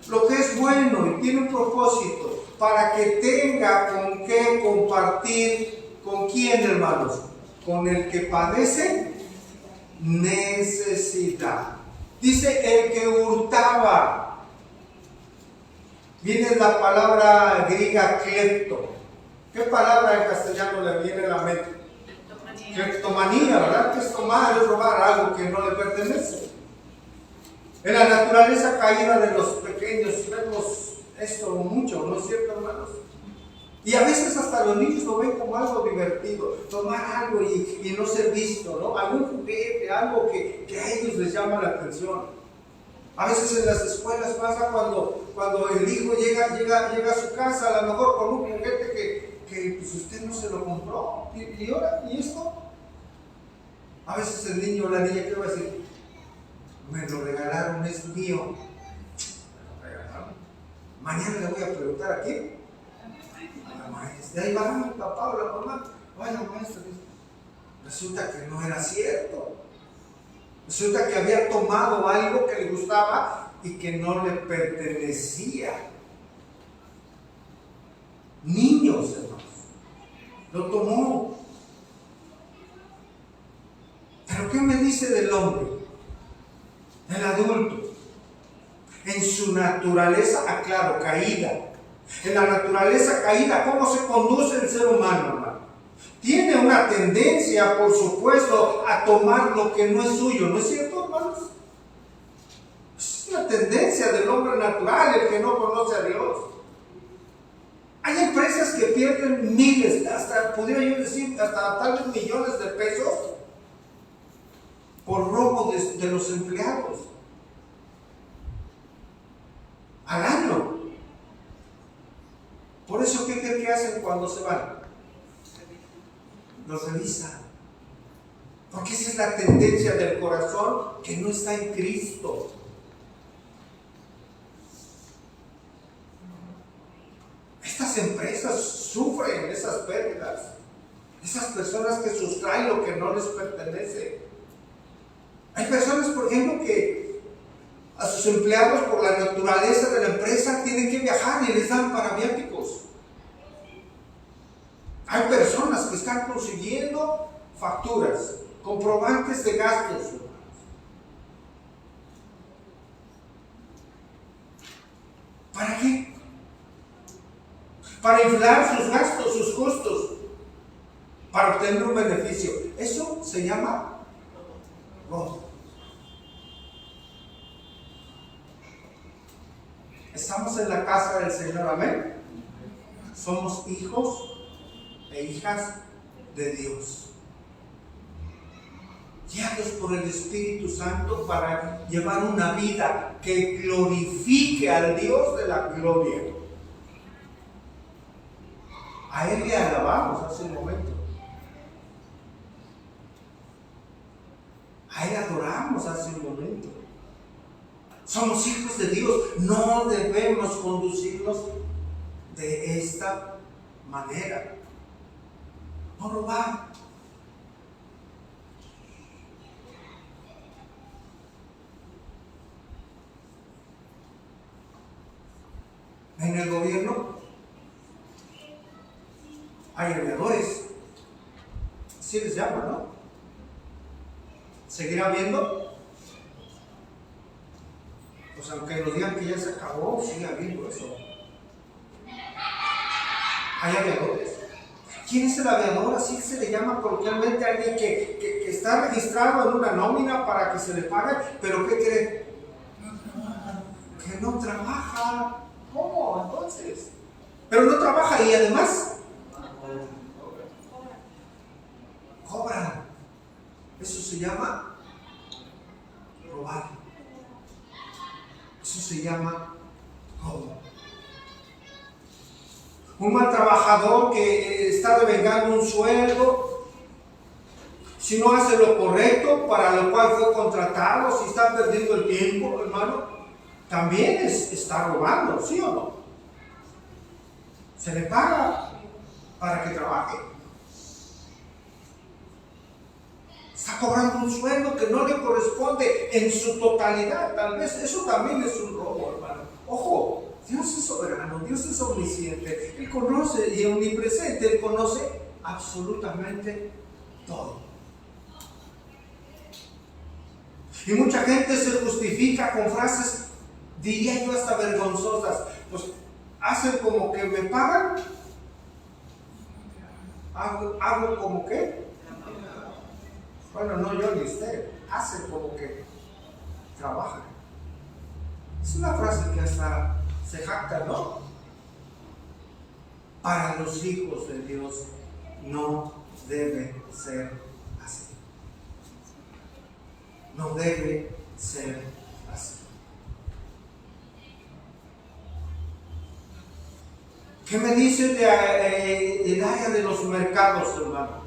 Lo que es bueno y tiene un propósito, para que tenga con qué compartir. ¿Con quién, hermanos? Con el que padece necesidad. Dice el que hurtaba. Viene la palabra griega klepto. ¿Qué palabra en castellano le viene a la mente? Kleptomanía, ¿verdad? Que es tomar, es robar algo que no le pertenece. En la naturaleza caída de los pequeños vemos esto mucho, ¿no es cierto, hermanos? Y a veces hasta los niños lo ven como algo divertido, tomar algo y no ser visto, ¿no? Algún juguete, algo que a ellos les llama la atención. A veces en las escuelas pasa cuando el hijo llega a su casa, a lo mejor con un juguete que pues usted no se lo compró. ¿Y ahora? ¿Y esto? A veces el niño o la niña, ¿qué va a decir? Me lo regalaron, es mío. Me lo regalaron. Mañana le voy a preguntar a quién. A la maestra. Ahí va mi papá o la mamá. Vaya maestra. Resulta que no era cierto. Resulta que había tomado algo que le gustaba y que no le pertenecía. Niños, hermanos, lo tomó. ¿Pero qué me dice del hombre? Del adulto. En su naturaleza, aclaro, caída. En la naturaleza caída, ¿cómo se conduce el ser humano, hermano? Tiene una tendencia, por supuesto, a tomar lo que no es suyo. ¿No es cierto, hermanos? Es una tendencia del hombre natural, el que no conoce a Dios. Hay empresas que pierden miles, hasta, podría yo decir, hasta tal vez millones de pesos por robo de los empleados al año. Por eso, ¿qué creen que hacen cuando se van? Los revisan. Porque esa es la tendencia del corazón que no está en Cristo. Estas empresas sufren esas pérdidas. Esas personas que sustraen lo que no les pertenece. Hay personas, por ejemplo, que a sus empleados, por la naturaleza de la empresa, tienen que viajar y les dan paraviáticos. Hay personas que están consiguiendo facturas, comprobantes de gastos. ¿Para qué? Para inflar sus gastos, sus costos, para obtener un beneficio. Eso se llama robo. Estamos en la casa del Señor, amén. Somos hijos e hijas de Dios. guiados por el Espíritu Santo para llevar una vida que glorifique al Dios de la gloria. A Él le alabamos hace un momento. A Él adoramos hace un momento. Somos hijos de Dios. No debemos conducirnos de esta manera. No robar. En el gobierno hay aviadores, así les llaman, ¿no? ¿Seguirá habiendo? Pues aunque nos digan que ya se acabó, sigue habiendo eso. Hay aviadores. ¿Quién es el aviador? Así se le llama coloquialmente a alguien que está registrado en una nómina para que se le pague, pero ¿qué cree? Que no trabaja. ¿Cómo entonces? Pero no trabaja y además cobran. Eso se llama robar. Eso se llama robo. Un mal trabajador que está devengando un sueldo, si no hace lo correcto para lo cual fue contratado, si está perdiendo el tiempo, hermano, también está robando, ¿sí o no? Se le paga para que trabaje. Está cobrando un sueldo que no le corresponde en su totalidad. Tal vez eso también es un robo, hermano. Ojo, Dios es soberano, Dios es omnisciente, Él conoce y omnipresente, Él conoce absolutamente todo. Y mucha gente se justifica con frases, diría yo hasta vergonzosas. Pues hacen como que me pagan, hago como que, bueno, no yo ni usted, hacen como que trabajan. Es una frase que hasta se jacta, ¿no? Para los hijos de Dios no debe ser así. No debe ser así. ¿Qué me dice del área de los mercados, hermano?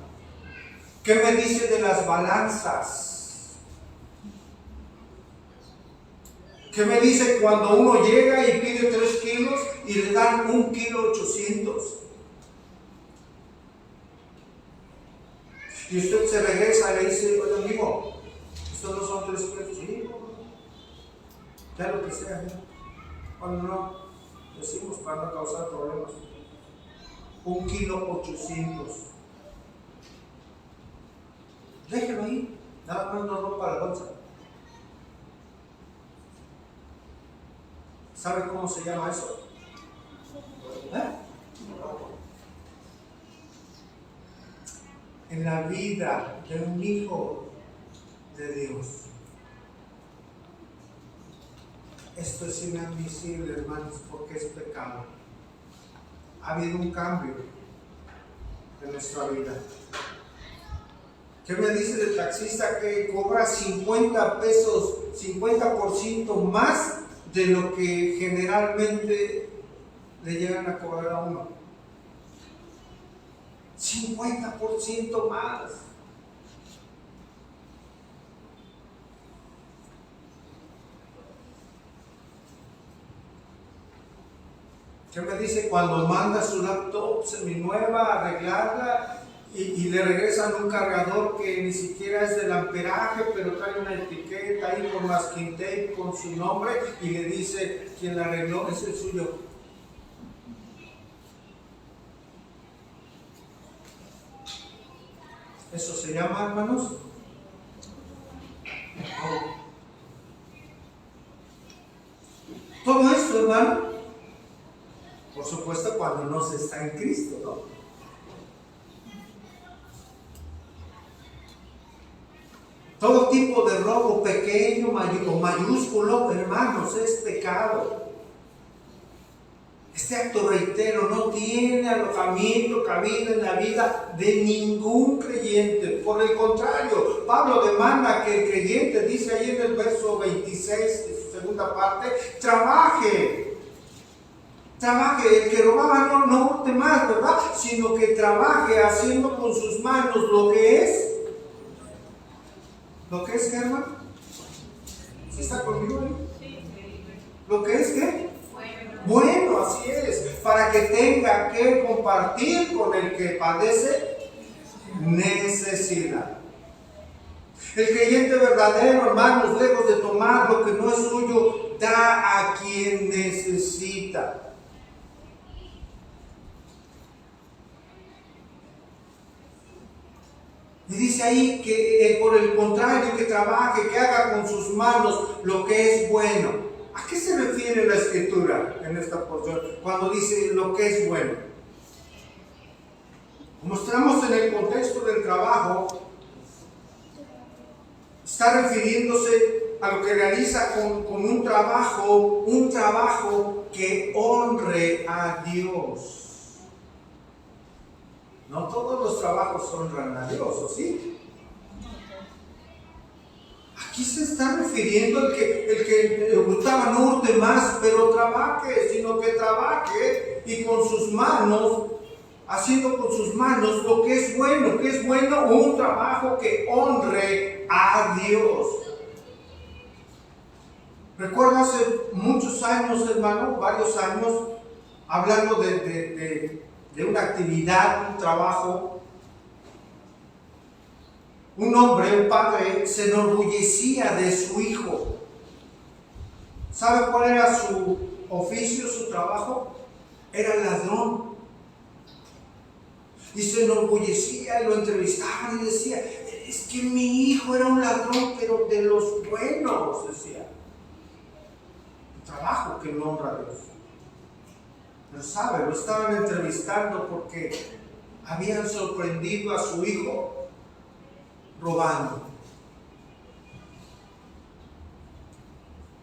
¿Qué me dice de las balanzas? ¿Qué me dice cuando uno llega y pide 3 kilos y le dan 1 kilo 800? Y usted se regresa y le dice, oye amigo, estos no son 3 kilos, sí, ya lo que sea, ¿no? Cuando no, decimos para no causar problemas. 1 kilo 800. Déjelo ahí, nada más no rompa la bolsa. ¿Sabe cómo se llama eso? En la vida de un hijo de Dios, esto es inadmisible, hermanos, porque es pecado. Ha habido un cambio en nuestra vida. ¿Qué me dice del taxista que cobra 50 pesos, 50% más de lo que generalmente le llegan a cobrar a uno? 50% más. ¿Qué me dice cuando manda su laptop seminueva a arreglarla y le regresan un cargador que ni siquiera es del amperaje, pero trae una etiqueta ahí con masking tape con su nombre y le dice quien la arregló es el suyo? ¿Eso se llama, hermanos? Todo esto, hermano, por supuesto cuando no se está en Cristo, ¿no? Todo tipo de robo, pequeño o mayúsculo, hermanos, es pecado. Este acto, reitero, no tiene alojamiento, cabida en la vida de ningún creyente. Por el contrario, Pablo demanda que el creyente, dice ahí en el verso 26 de su segunda parte, trabaje. Trabaje. El que robaba no hurte más, ¿verdad? Sino que trabaje haciendo con sus manos lo que es. ¿Lo que es, Germán? ¿Sí está conmigo ahí? ¿Lo que es qué? Bueno, así es, para que tenga que compartir con el que padece necesidad. El creyente verdadero, hermanos, lejos de tomar lo que no es suyo, da a quien necesita. Y dice ahí que por el contrario, que trabaje, que haga con sus manos lo que es bueno. ¿A qué se refiere la Escritura en esta porción cuando dice lo que es bueno? Mostramos en el contexto del trabajo, está refiriéndose a lo que realiza con un trabajo que honre a Dios. No todos los trabajos honran a Dios, ¿o sí? Aquí se está refiriendo el que hurtaba no hurte más, pero trabaje, sino que trabaje y con sus manos, haciendo con sus manos lo que es bueno. ¿Qué es bueno? Un trabajo que honre a Dios. Recuerdo hace muchos años, hermano, varios años, hablando de una actividad, un trabajo. Un hombre, un padre, se enorgullecía de su hijo. ¿Sabe cuál era su oficio, su trabajo? Era ladrón. Y se enorgullecía y lo entrevistaban y decía, es que mi hijo era un ladrón, pero de los buenos, decía. Un trabajo que no honra a Dios. Pero sabe, lo estaban entrevistando porque habían sorprendido a su hijo robando.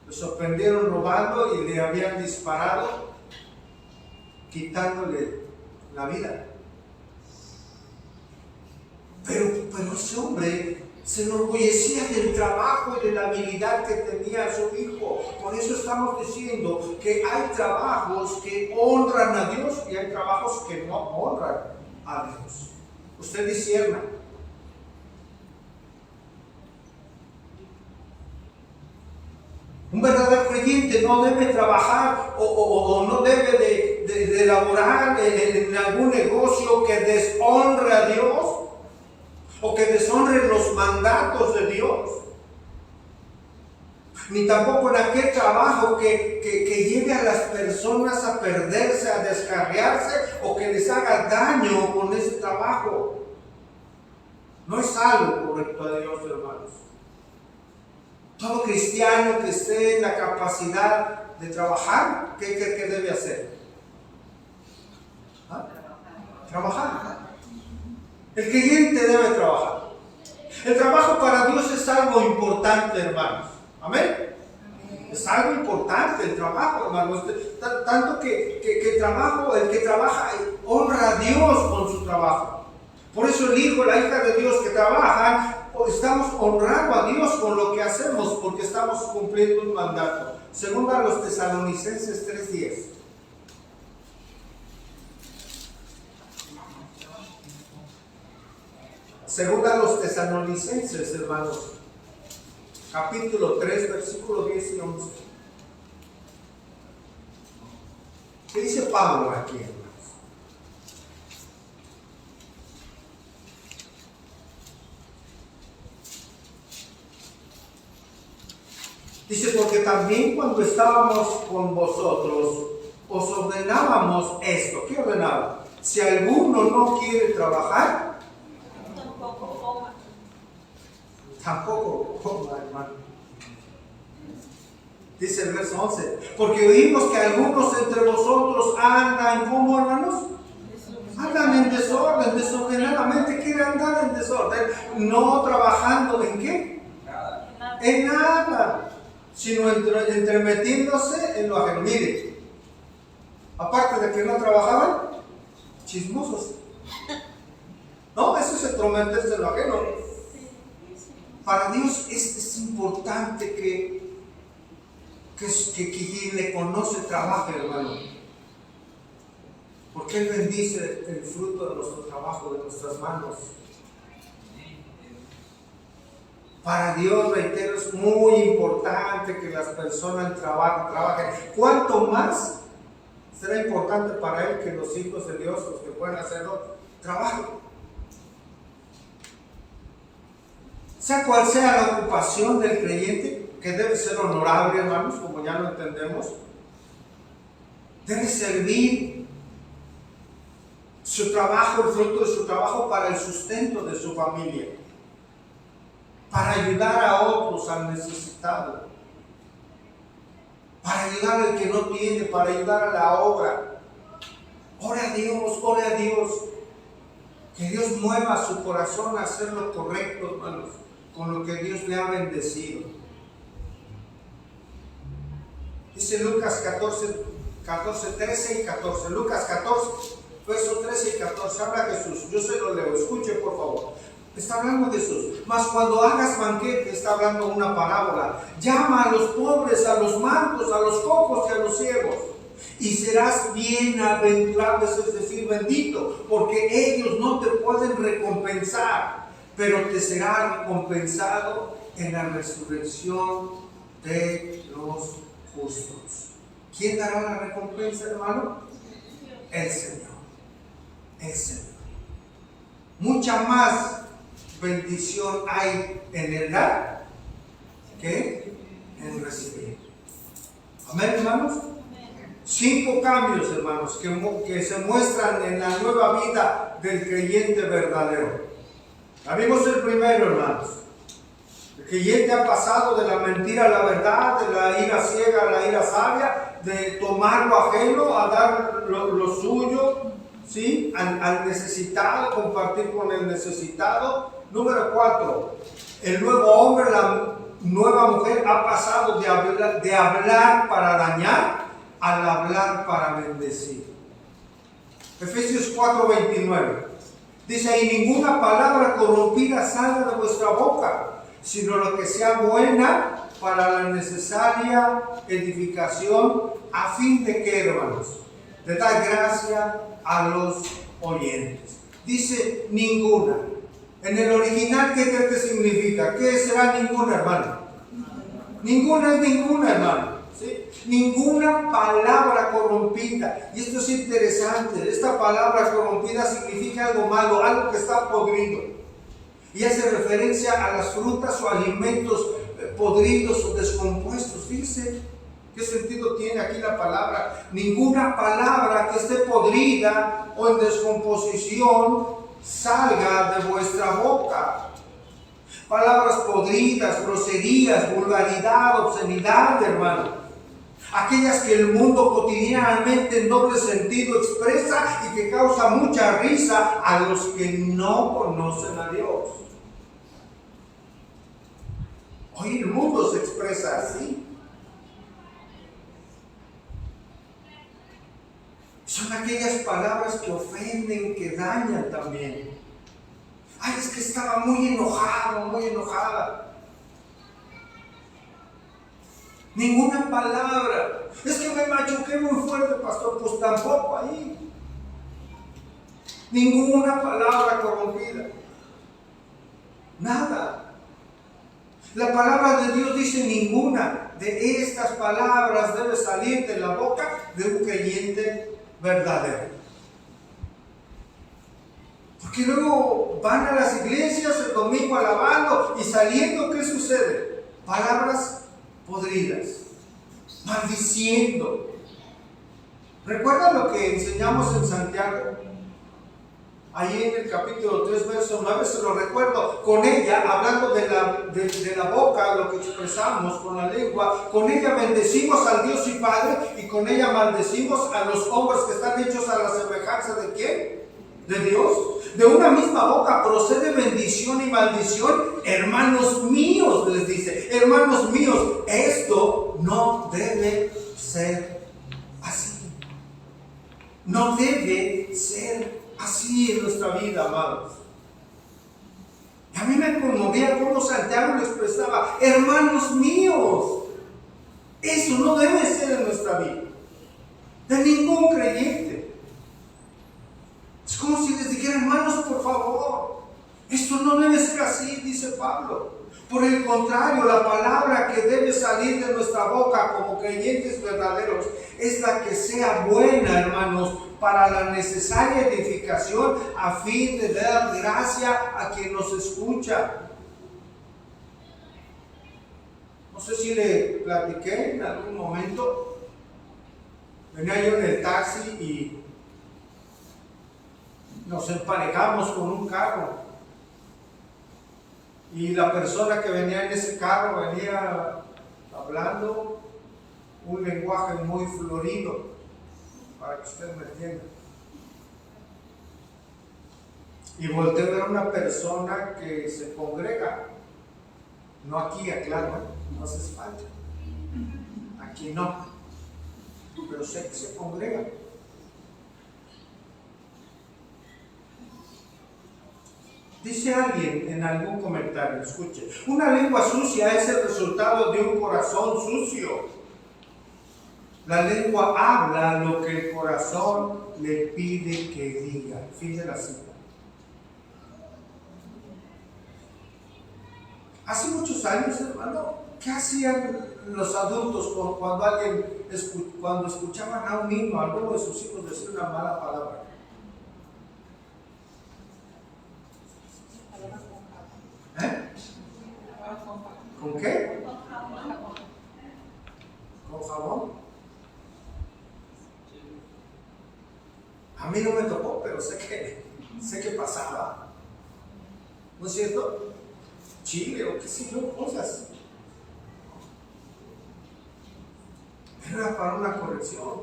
Lo sorprendieron robando y le habían disparado, quitándole la vida. Pero ese hombre se enorgullecía del trabajo y de la habilidad que tenía su hijo. Por eso estamos diciendo que hay trabajos que honran a Dios y hay trabajos que no honran a Dios. Usted discierna. Un verdadero creyente no debe trabajar o no debe de laborar en algún negocio que deshonre a Dios o que deshonre los mandatos de Dios. Ni tampoco en aquel trabajo que lleve a las personas a perderse, a descarriarse o que les haga daño con ese trabajo. No es algo correcto a Dios, hermanos. Todo cristiano que esté en la capacidad de trabajar, ¿qué debe hacer? ¿Ah? Trabajar. El creyente debe trabajar. El trabajo para Dios es algo importante, hermanos. Amén. Es algo importante el trabajo, hermanos. Tanto que el que trabaja honra a Dios con su trabajo. Por eso el hijo, la hija de Dios que trabajan, estamos honrando a Dios con lo que hacemos, porque estamos cumpliendo un mandato. Segunda a los Tesalonicenses 3:10. Segunda a los Tesalonicenses, hermanos, capítulo 3, versículo 10 y 11. ¿Qué dice Pablo aquí, hermanos? Dice, porque también cuando estábamos con vosotros, os ordenábamos esto. ¿Qué ordenaba? Si alguno no quiere trabajar, tampoco coma, hermano. Dice el verso 11, porque oímos que algunos entre vosotros andan, ¿cómo, hermanos? Andan en desorden, desordenadamente. Quieren andar en desorden, no trabajando en qué? En nada, sino entremetiéndose en lo ajeno. Mire, Aparte de que no trabajaban, chismosos. No, eso es entrometerse en lo ajeno. Para Dios es importante que quien le conoce trabaje, hermano. Porque Él bendice el fruto de nuestro trabajo, de nuestras manos. Para Dios, reitero, es muy importante que las personas trabajen. ¿Cuánto más será importante para Él que los hijos de Dios, los que pueden hacerlo, trabajen? Sea cual sea la ocupación del creyente, que debe ser honorable, hermanos, como ya lo entendemos, debe servir su trabajo, el fruto de su trabajo, para el sustento de su familia, para ayudar a otros, al necesitado, para ayudar al que no tiene, para ayudar a la obra. Ore a Dios, que Dios mueva su corazón a hacer lo correcto, hermanos, con lo que Dios le ha bendecido. Dice Lucas 14, 13 y 14. Lucas 14, versos 13 y 14. Habla Jesús. Yo se lo leo. Escuche, por favor. Está hablando Jesús. Mas cuando hagas banquete, está hablando una parábola. Llama a los pobres, a los mancos, a los cojos y a los ciegos. Y serás bienaventurado, es decir, bendito, porque ellos no te pueden recompensar, pero te será recompensado en la resurrección de los justos. ¿Quién dará la recompensa, hermano? El Señor. El Señor. Mucha más bendición hay en el dar que en recibir. Amén, hermanos. 5 cambios, hermanos, que se muestran en la nueva vida del creyente verdadero. Ya vimos el primero, hermanos. El creyente ha pasado de la mentira a la verdad, de la ira ciega a la ira sabia, de tomar lo ajeno a dar lo suyo, ¿sí? Al necesitado, compartir con el necesitado. Número 4, el nuevo hombre, la nueva mujer ha pasado de hablar para dañar al hablar para bendecir. Efesios 4:29 dice: y ninguna palabra corrompida salga de vuestra boca, sino lo que sea buena para la necesaria edificación, a fin de que, hermanos, de dar gracia a los oyentes. Dice ninguna. En el original, ¿qué cree que significa? ¿Qué será ninguna, hermano? Ninguna es ninguna, hermano. ¿Sí? Ninguna palabra corrompida. Y esto es interesante. Esta palabra corrompida significa algo malo, algo que está podrido. Y hace referencia a las frutas o alimentos podridos o descompuestos. Fíjense qué sentido tiene aquí la palabra. Ninguna palabra que esté podrida o en descomposición salga de vuestra boca. Palabras podridas, groserías, vulgaridad, obscenidad, hermano. Aquellas que el mundo cotidianamente en doble sentido expresa y que causa mucha risa a los que no conocen a Dios. Hoy el mundo se expresa así. Son aquellas palabras que ofenden, que dañan también. Ay, es que estaba muy enojado, muy enojada. Ninguna palabra. Es que me machuqué muy fuerte, pastor. Pues tampoco ahí. Ninguna palabra corrompida. Nada. La palabra de Dios dice ninguna de estas palabras debe salir de la boca de un creyente verdadero. Porque luego van a las iglesias el domingo alabando y saliendo, ¿qué sucede? Palabras podridas, maldiciendo. ¿Recuerdan lo que enseñamos en Santiago? Ahí en el capítulo 3, verso 9, se lo recuerdo. Con ella, hablando de la boca, lo que expresamos con la lengua, con ella bendecimos al Dios y Padre, y con ella maldecimos a los hombres que están hechos a la semejanza ¿de quién? De Dios. De una misma boca procede bendición y maldición. Hermanos míos, les dice, hermanos míos, esto no debe ser así. No debe ser así en nuestra vida, amados. Y a mí me conmovía cómo Santiago lo expresaba: hermanos míos, eso no debe ser en nuestra vida, de ningún creyente. Es como si les dijera: hermanos, por favor, esto no debe ser así, dice Pablo. Por el contrario, la palabra que debe salir de nuestra boca como creyentes verdaderos es la que sea buena, hermanos, para la necesaria edificación, a fin de dar gracia a quien nos escucha. No sé si le platiqué en algún momento. Venía yo en el taxi y nos emparejamos con un carro. Y la persona que venía en ese carro venía hablando un lenguaje muy florido, para que usted me entienda. Y volteé a ver a una persona que se congrega. No aquí, aclaro, no hace falta. Aquí no. Pero sé que se congrega. Dice alguien en algún comentario, escuche: una lengua sucia es el resultado de un corazón sucio. La lengua habla lo que el corazón le pide que diga. Fin de la cita. Hace muchos años, hermano, ¿qué hacían los adultos cuando escuchaban a un niño, a alguno de sus hijos, decir una mala palabra? ¿Eh? ¿Con qué? ¿Con jabón? A mí no me tocó, pero sé que pasaba. ¿No es cierto? Chile o qué sé yo, cosas. Era para una corrección.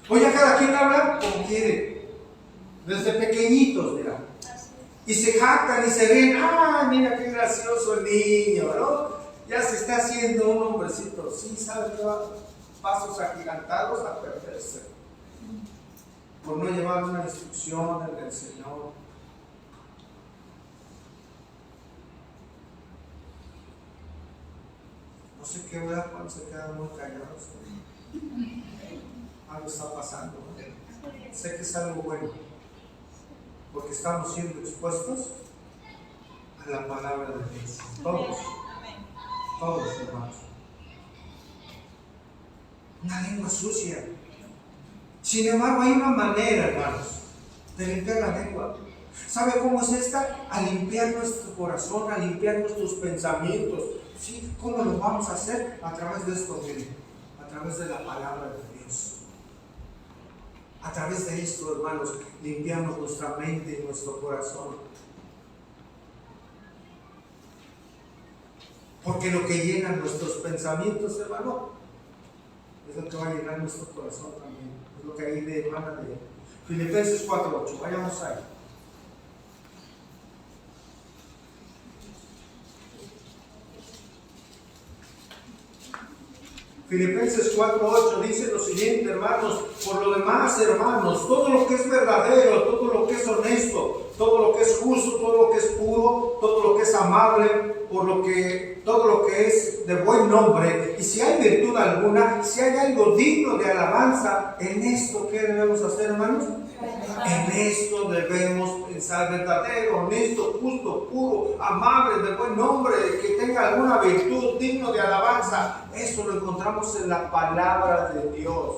Oye, cada quien habla como quiere. Desde pequeñitos, mira. Y se jactan y se ríen: ¡ah, mira qué gracioso el niño!, ¿no? Ya se está haciendo un hombrecito. Sí, sabe que va pasos agigantados a perderse por no llevar una instrucción del Señor. No sé qué hora, cuando se quedan muy callados. Algo está pasando, ¿no? Sé que es algo bueno, porque estamos siendo expuestos a la palabra de Dios. Todos, hermanos. Una lengua sucia. Sin embargo, hay una manera, hermanos, de limpiar la lengua. ¿Sabe cómo es esta? A limpiar nuestro corazón, a limpiar nuestros pensamientos. ¿Sí? ¿Cómo lo vamos a hacer? A través de esto, miren, a través de la palabra de Dios. A través de esto, hermanos, limpiamos nuestra mente y nuestro corazón. Porque lo que llena nuestros pensamientos, hermano, es lo que va a llenar nuestro corazón también. Es lo que ahí de emana de Filipenses 4:8. Vayamos ahí. Filipenses 4:8 dice lo siguiente, hermanos: por lo demás, hermanos, todo lo que es verdadero, todo lo que es honesto, todo lo que es justo, todo lo que es puro, todo lo que es amable, todo lo que es de buen nombre, y si hay virtud alguna, si hay algo digno de alabanza, en esto, ¿qué debemos hacer, hermanos? En esto debemos pensar: verdadero, honesto, justo, puro, amable, de buen nombre, que tenga alguna virtud, digno de alabanza. Eso lo encontramos en la palabra de Dios.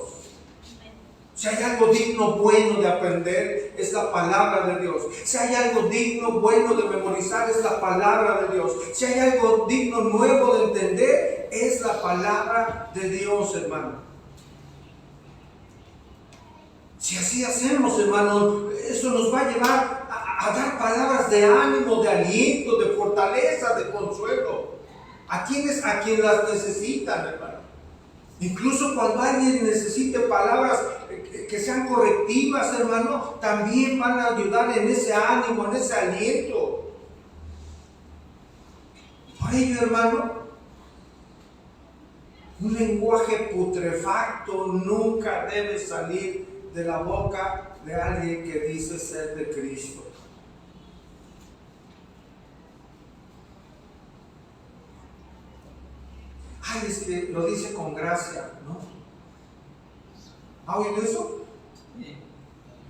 Si hay algo digno, bueno de aprender, es la palabra de Dios. Si hay algo digno, bueno de memorizar, es la palabra de Dios. Si hay algo digno, nuevo de entender, es la palabra de Dios, hermano. Si así hacemos, hermanos, eso nos va a llevar a dar palabras de ánimo, de aliento, de fortaleza, de consuelo a quien las necesitan, hermano. Incluso cuando alguien necesite palabras que sean correctivas, hermano, también van a ayudar en ese ánimo, en ese aliento. Por ello, hermano, un lenguaje putrefacto nunca debe salir de la boca de alguien que dice ser de Cristo. Ay, es que lo dice con gracia, ¿no? ¿Ha oído eso?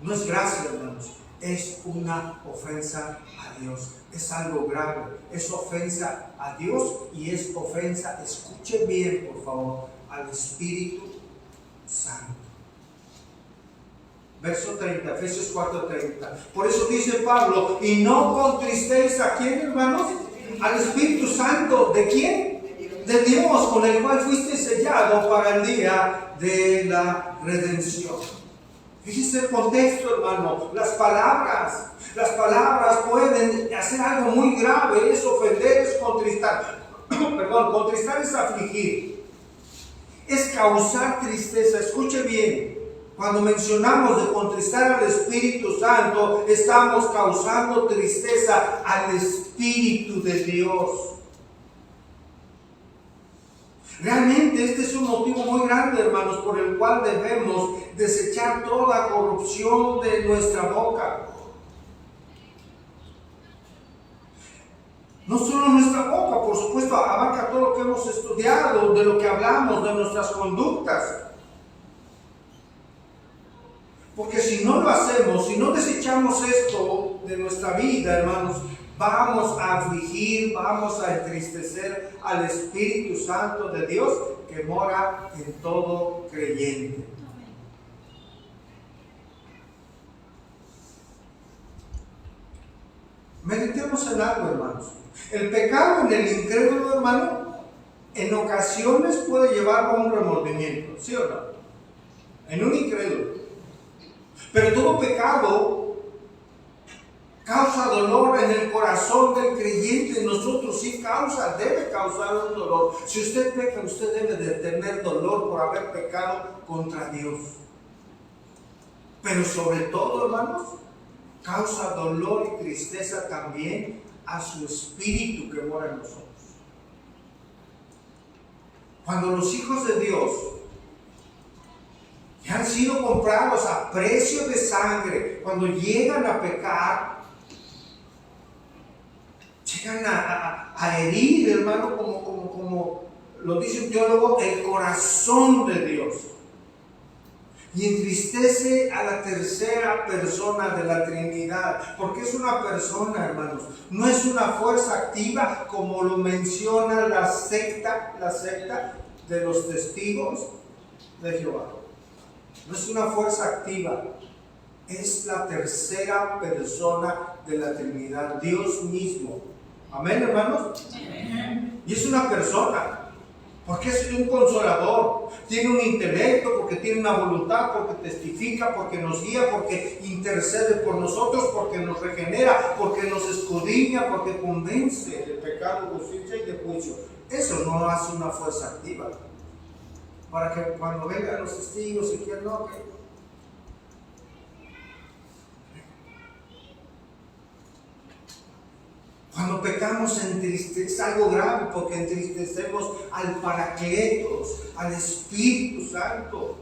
No es gracia, hermanos. Es una ofensa a Dios. Es algo grave. Es ofensa a Dios y es ofensa, escuche bien, por favor, al Espíritu Santo. Verso 30, Efesios 4:30. Por eso dice Pablo, y no contristéis a quién, hermanos, al Espíritu Santo. ¿De quién? De Dios, con el cual fuiste sellado para el día de la redención. Fíjese el contexto, hermano. Las palabras pueden hacer algo muy grave. Es ofender, es contristar. Perdón, contristar es afligir. Es causar tristeza. Escuche bien. Cuando mencionamos de contristar al Espíritu Santo, estamos causando tristeza al Espíritu de Dios. Realmente este es un motivo muy grande, hermanos, por el cual debemos desechar toda corrupción de nuestra boca. No solo nuestra boca, por supuesto, abarca todo lo que hemos estudiado, de lo que hablamos, de nuestras conductas. Porque si no lo hacemos, si no desechamos esto de nuestra vida, hermanos, vamos a afligir, vamos a entristecer al Espíritu Santo de Dios que mora en todo creyente. Meditemos en algo, hermanos. El pecado en el incrédulo, hermano, en ocasiones puede llevar a un remordimiento, ¿sí o no? En un incrédulo. Pero todo pecado causa dolor en el corazón del creyente. Nosotros sí debe causar un dolor. Si usted peca, usted debe de tener dolor por haber pecado contra Dios. Pero sobre todo, hermanos, causa dolor y tristeza también a su espíritu que mora en nosotros. Cuando los hijos de Dios que han sido comprados a precio de sangre, cuando llegan a pecar, llegan a herir, hermano, como lo dice un teólogo, el corazón de Dios. Y entristece a la tercera persona de la Trinidad, porque es una persona, hermanos, no es una fuerza activa como lo menciona la secta de los testigos de Jehová. No es una fuerza activa, es la tercera persona de la Trinidad, Dios mismo. Amén, hermanos. Amén. Y es una persona, porque es un consolador, tiene un intelecto, porque tiene una voluntad, porque testifica, porque nos guía, porque intercede por nosotros, porque nos regenera, porque nos escudriña, porque convence de pecado, justicia y de juicio. Eso no hace una fuerza activa. Para que cuando vengan los testigos y quien no, cuando pecamos es algo grave, porque entristecemos al Paracletos, al Espíritu Santo.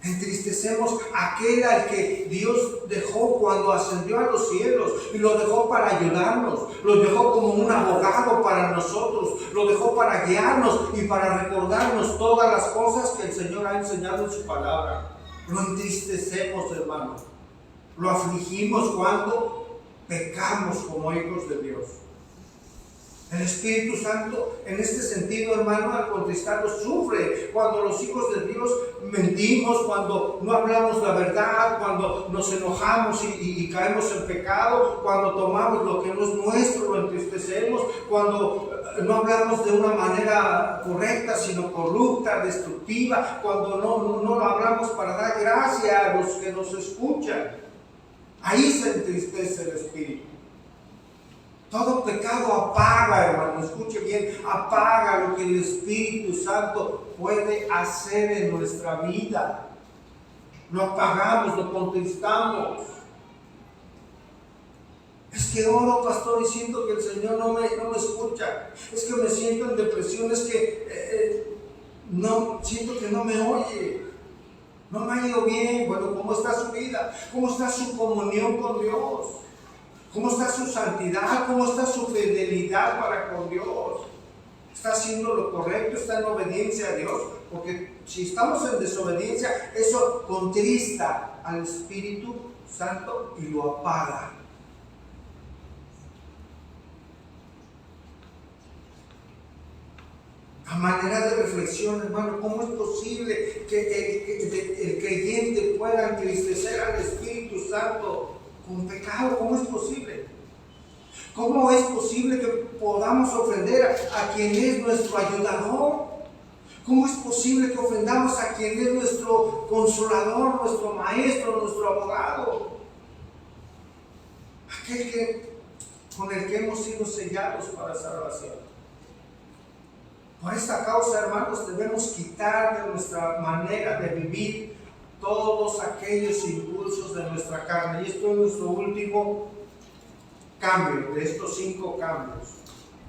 Entristecemos a aquel al que Dios dejó cuando ascendió a los cielos y lo dejó para ayudarnos, lo dejó como un abogado para nosotros, lo dejó para guiarnos y para recordarnos todas las cosas que el Señor ha enseñado en su palabra. Lo entristecemos, hermano, lo afligimos cuando pecamos como hijos de Dios. El Espíritu Santo, en este sentido, hermano, al contristarlo, sufre cuando los hijos de Dios mentimos, cuando no hablamos la verdad, cuando nos enojamos y caemos en pecado, cuando tomamos lo que no es nuestro, lo entristecemos, cuando no hablamos de una manera correcta, sino corrupta, destructiva, cuando no lo hablamos para dar gracia a los que nos escuchan. Ahí se entristece el Espíritu. Todo pecado apaga, hermano, escuche bien, apaga lo que el Espíritu Santo puede hacer en nuestra vida. Lo apagamos, lo contristamos. Es que oro, pastor, y siento que el Señor no me escucha. Es que me siento en depresión, es que no siento que no me oye. No me ha ido bien. Bueno, ¿cómo está su vida? ¿Cómo está su comunión con Dios? ¿Cómo está su santidad? ¿Cómo está su fidelidad para con Dios? ¿Está haciendo lo correcto? ¿Está en obediencia a Dios? Porque si estamos en desobediencia, eso contrista al Espíritu Santo y lo apaga. A manera de reflexión, hermano, ¿cómo es posible que el creyente pueda entristecer al Espíritu Santo con pecado? ¿Cómo es posible? ¿Cómo es posible que podamos ofender a quien es nuestro ayudador? ¿Cómo es posible que ofendamos a quien es nuestro consolador, nuestro maestro, nuestro abogado? Aquel con el que hemos sido sellados para salvación. Por esta causa, hermanos, debemos quitar de nuestra manera de vivir todos aquellos impulsos de nuestra carne. Y esto es nuestro último cambio, de estos 5 cambios.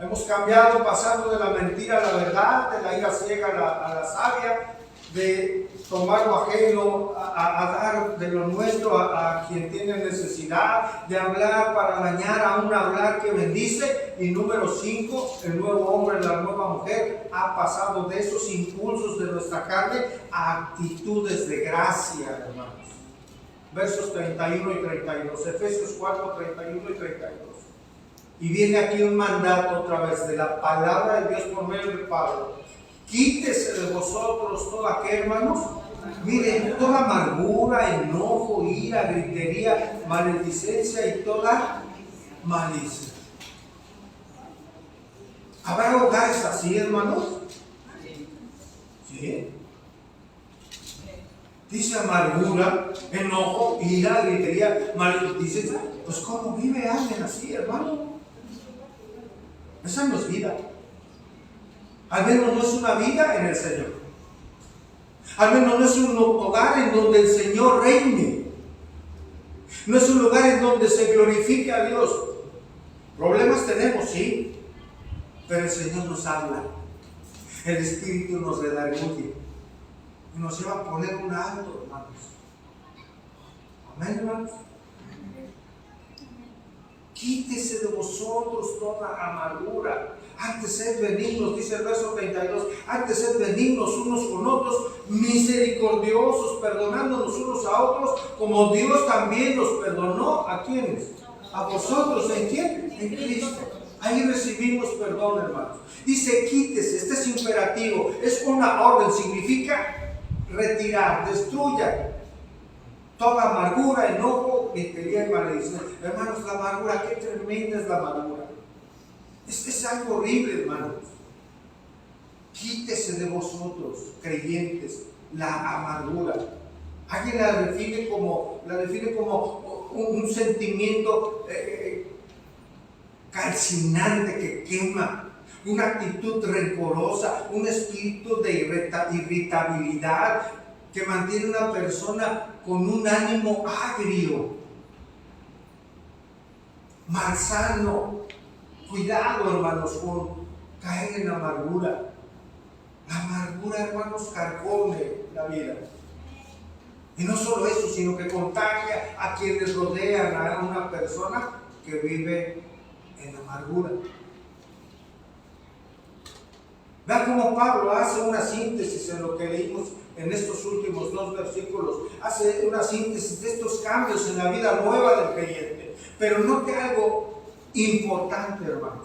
Hemos cambiado pasando de la mentira a la verdad, de la ira ciega a la sabia, de tomar lo ajeno a dar de lo nuestro a quien tiene necesidad, de hablar para dañar a un hablar que bendice. Y número 5, el nuevo hombre, la nueva mujer ha pasado de esos impulsos de nuestra carne a actitudes de gracia, hermanos. Versos 31 y 32, Efesios 4, 31 y 32. Y viene aquí un mandato otra vez de la palabra de Dios por medio de Pablo. Quítese de vosotros toda, ¿qué, hermanos? Miren, toda amargura, enojo, ira, gritería, maledicencia y toda malicia. ¿Habrá hogares así, hermanos? ¿Sí? Dice amargura, enojo, ira, gritería, maledicencia. Pues ¿cómo vive alguien así, hermano? Esa no es vida. Al menos no es una vida en el Señor. Al menos no es un hogar en donde el Señor reine. No es un lugar en donde se glorifique a Dios. Problemas tenemos, sí, pero el Señor nos habla. El Espíritu nos redarguye y nos lleva a poner un alto, hermanos. Amén, hermanos. Quítese de vosotros toda amargura. Antes sed benignos, dice el verso 32, antes sed benignos unos con otros, misericordiosos, perdonándonos unos a otros, como Dios también nos perdonó. ¿A quiénes? A vosotros. ¿En quién? En Cristo. Ahí recibimos perdón, hermanos. Dice quítese, este es imperativo, es una orden, significa retirar, destruya toda amargura, enojo, gritería y maledicencia. Hermanos, la amargura, qué tremenda es la amargura. Es algo horrible, hermanos. Quítese de vosotros, creyentes, la amargura. Alguien la define como un sentimiento calcinante que quema, una actitud rencorosa, un espíritu de irritabilidad que mantiene a una persona con un ánimo agrio, malsano. Cuidado, hermanos, con caer en amargura. La amargura, hermanos, carcome la vida. Y no solo eso, sino que contagia a quienes rodean a una persona que vive en amargura. Vean cómo Pablo hace una síntesis en lo que leímos en estos últimos 2 versículos. Hace una síntesis de estos cambios en la vida nueva del creyente. Pero note algo importante, hermano.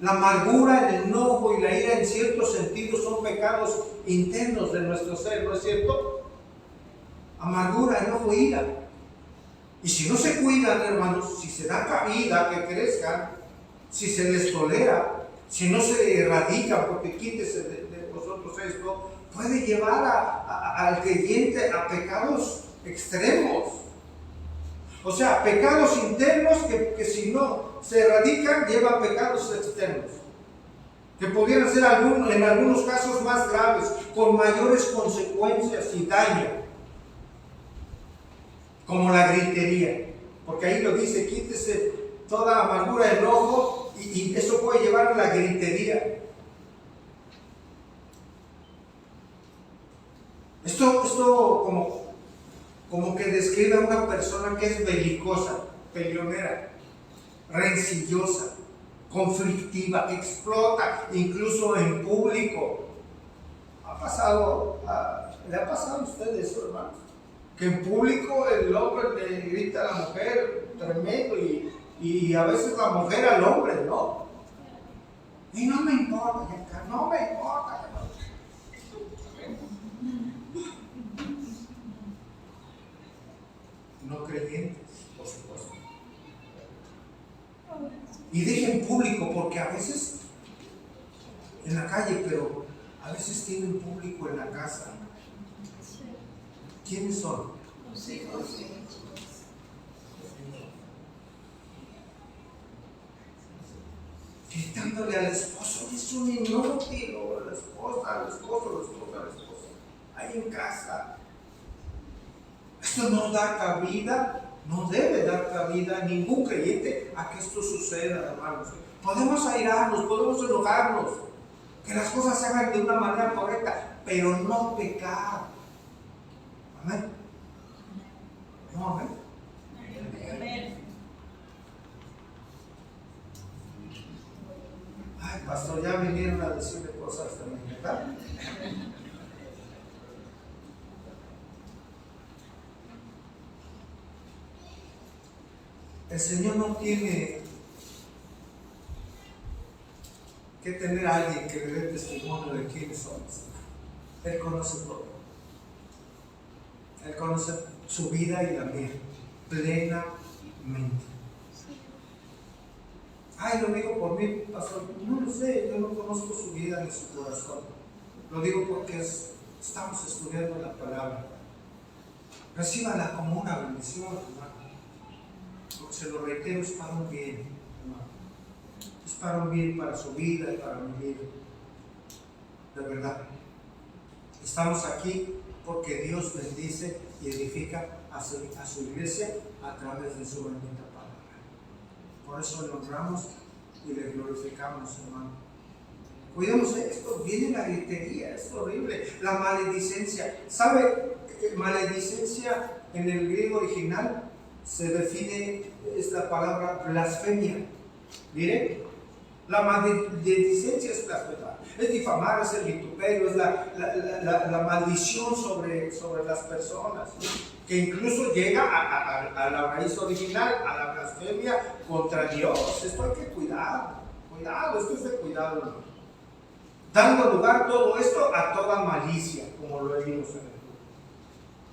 La amargura, el enojo y la ira en ciertos sentidos son pecados internos de nuestro ser, ¿no es cierto? Amargura, enojo, ira. Y si no se cuidan, hermanos, si se da cabida que crezcan, si se les tolera, si no se erradican, porque quítese de vosotros esto, puede llevar al creyente a pecados extremos. O sea, pecados internos que si no se erradican, llevan a pecados externos. Que pudieran ser en algunos casos más graves, con mayores consecuencias y daño. Como la gritería. Porque ahí lo dice, quítese toda amargura, enojo, y eso puede llevar a la gritería. Esto como como que describe a una persona que es belicosa, peleonera, rencillosa, conflictiva, que explota incluso en público. ¿Le ha pasado a usted eso, hermanos? Que en público el hombre le grita a la mujer tremendo y a veces la mujer al hombre, ¿no? Y no me importa, no me importa. No creyentes, por supuesto. Y dije en público porque a veces en la calle, pero a veces tienen público en la casa. ¿Quiénes son? Los hijos. Gritándole al esposo, es un inútil, o a la esposa, al esposo, ahí en casa. Esto no da cabida, no debe dar cabida a ningún creyente a que esto suceda, hermanos. Podemos airarnos, podemos enojarnos, que las cosas se hagan de una manera correcta, pero no pecar. Amén. No, amén. Amén. Ay, pastor, ya vinieron a decirle cosas también, ¿verdad? El Señor no tiene que tener a alguien que le dé testimonio de quiénes somos. Él conoce todo. Él conoce su vida y la mía plenamente. Ay, lo digo por mí, pastor. No lo sé, yo no conozco su vida ni su corazón. Lo digo porque estamos estudiando la palabra. Recíbala como una bendición, hermano. Porque se lo reitero, es para un bien, hermano. Es para un bien, para su vida y para mi vida. De verdad. Estamos aquí porque Dios bendice y edifica a su iglesia a través de su bendita palabra. Por eso le honramos y le glorificamos, hermano. Cuidemos esto, viene la gritería, es horrible. La maledicencia. ¿Sabe? Maledicencia en el griego original se define, es la palabra blasfemia. Mire, la maledicencia es blasfemar, es difamar, es el vituperio, es la maldición sobre las personas, que incluso llega a la raíz original, a la blasfemia contra Dios. Esto hay que cuidar, esto es de cuidado, hermano. Dando lugar todo esto a toda malicia, como lo leímos en el libro.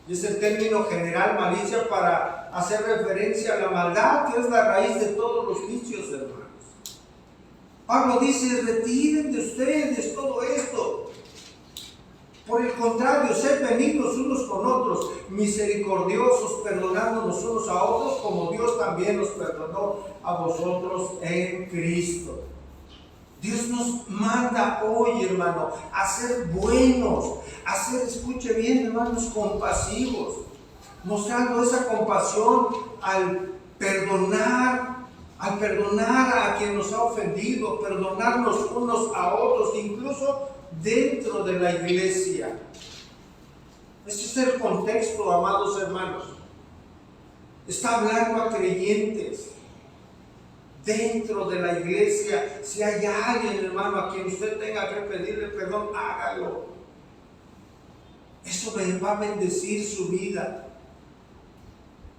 Y es el término general, malicia, para hacer referencia a la maldad, que es la raíz de todos los vicios, hermanos. Pablo dice, retiren de ustedes todo esto. Por el contrario, sed benignos unos con otros, misericordiosos, perdonándonos unos a otros, como Dios también nos perdonó a vosotros en Cristo. Dios nos manda hoy, hermano, a ser buenos, a ser, escuche bien, hermanos, compasivos, mostrando esa compasión al perdonar a quien nos ha ofendido, perdonarnos unos a otros, incluso dentro de la iglesia. Ese es el contexto, amados hermanos. Está hablando a creyentes. Dentro de la iglesia, si hay alguien, hermano, a quien usted tenga que pedirle perdón, hágalo. Eso va a bendecir su vida,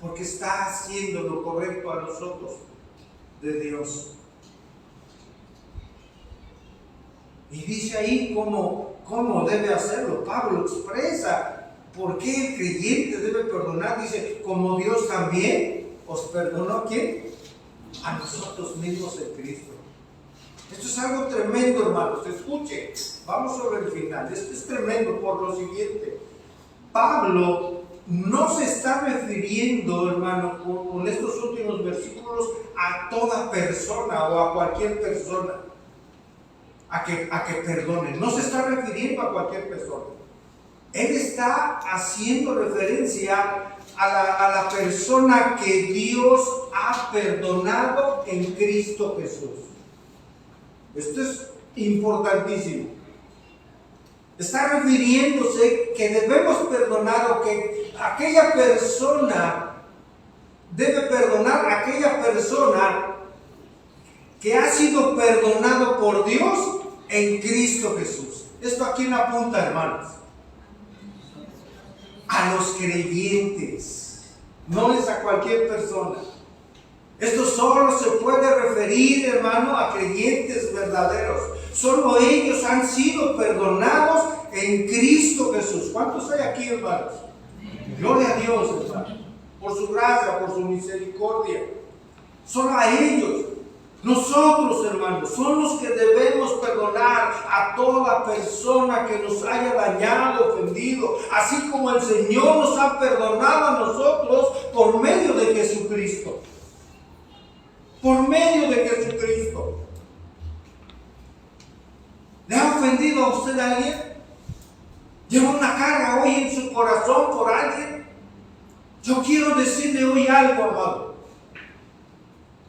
porque está haciendo lo correcto a los ojos de Dios. Y dice ahí cómo debe hacerlo. Pablo expresa por qué el creyente debe perdonar. Dice, como Dios también os perdonó, ¿a quién? A nosotros mismos en Cristo. Esto es algo tremendo, hermanos. Escuche, vamos sobre el final. Esto es tremendo por lo siguiente. Pablo no se está refiriendo, hermano, con estos últimos versículos a toda persona o a cualquier persona a que perdone. No se está refiriendo a cualquier persona. Él está haciendo referencia a la persona que Dios ha perdonado en Cristo Jesús. Esto es importantísimo. Está refiriéndose que debemos perdonar o que Aquella persona debe perdonar a aquella persona que ha sido perdonado por Dios en Cristo Jesús. ¿Esto a quién apunta, hermanos? A los creyentes, no es a cualquier persona. Esto solo se puede referir, hermano, a creyentes verdaderos. Solo ellos han sido perdonados en Cristo Jesús. ¿Cuántos hay aquí, hermanos? Gloria a Dios, hermano, por su gracia, por su misericordia. Solo a ellos. Nosotros, hermanos, son los que debemos perdonar a toda persona que nos haya dañado, ofendido, así como el Señor nos ha perdonado a nosotros por medio de Jesucristo. Por medio de Jesucristo. ¿Le ha ofendido a usted a alguien? ¿Lleva una carga hoy en su corazón por alguien? Yo quiero decirle hoy algo, amado.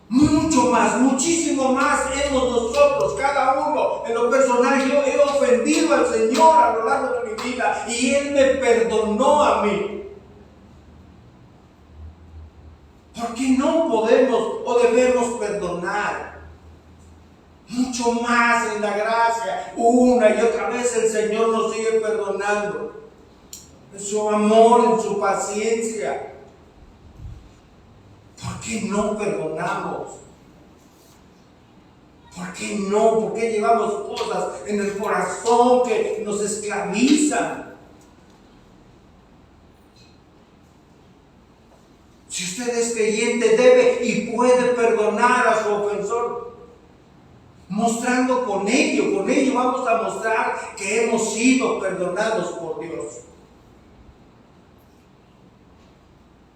Mucho más, muchísimo más hemos nosotros, cada uno. En lo personal, yo he ofendido al Señor a lo largo de mi vida y Él me perdonó a mí. ¿Por qué no podemos o debemos perdonar? Mucho más en la gracia. Una y otra vez el Señor nos sigue perdonando. En su amor, en su paciencia. ¿Por qué no perdonamos? ¿Por qué no? ¿Por qué llevamos cosas en el corazón que nos esclavizan? Si usted es creyente, debe y puede perdonar a su ofensor. Mostrando con ello vamos a mostrar que hemos sido perdonados por Dios.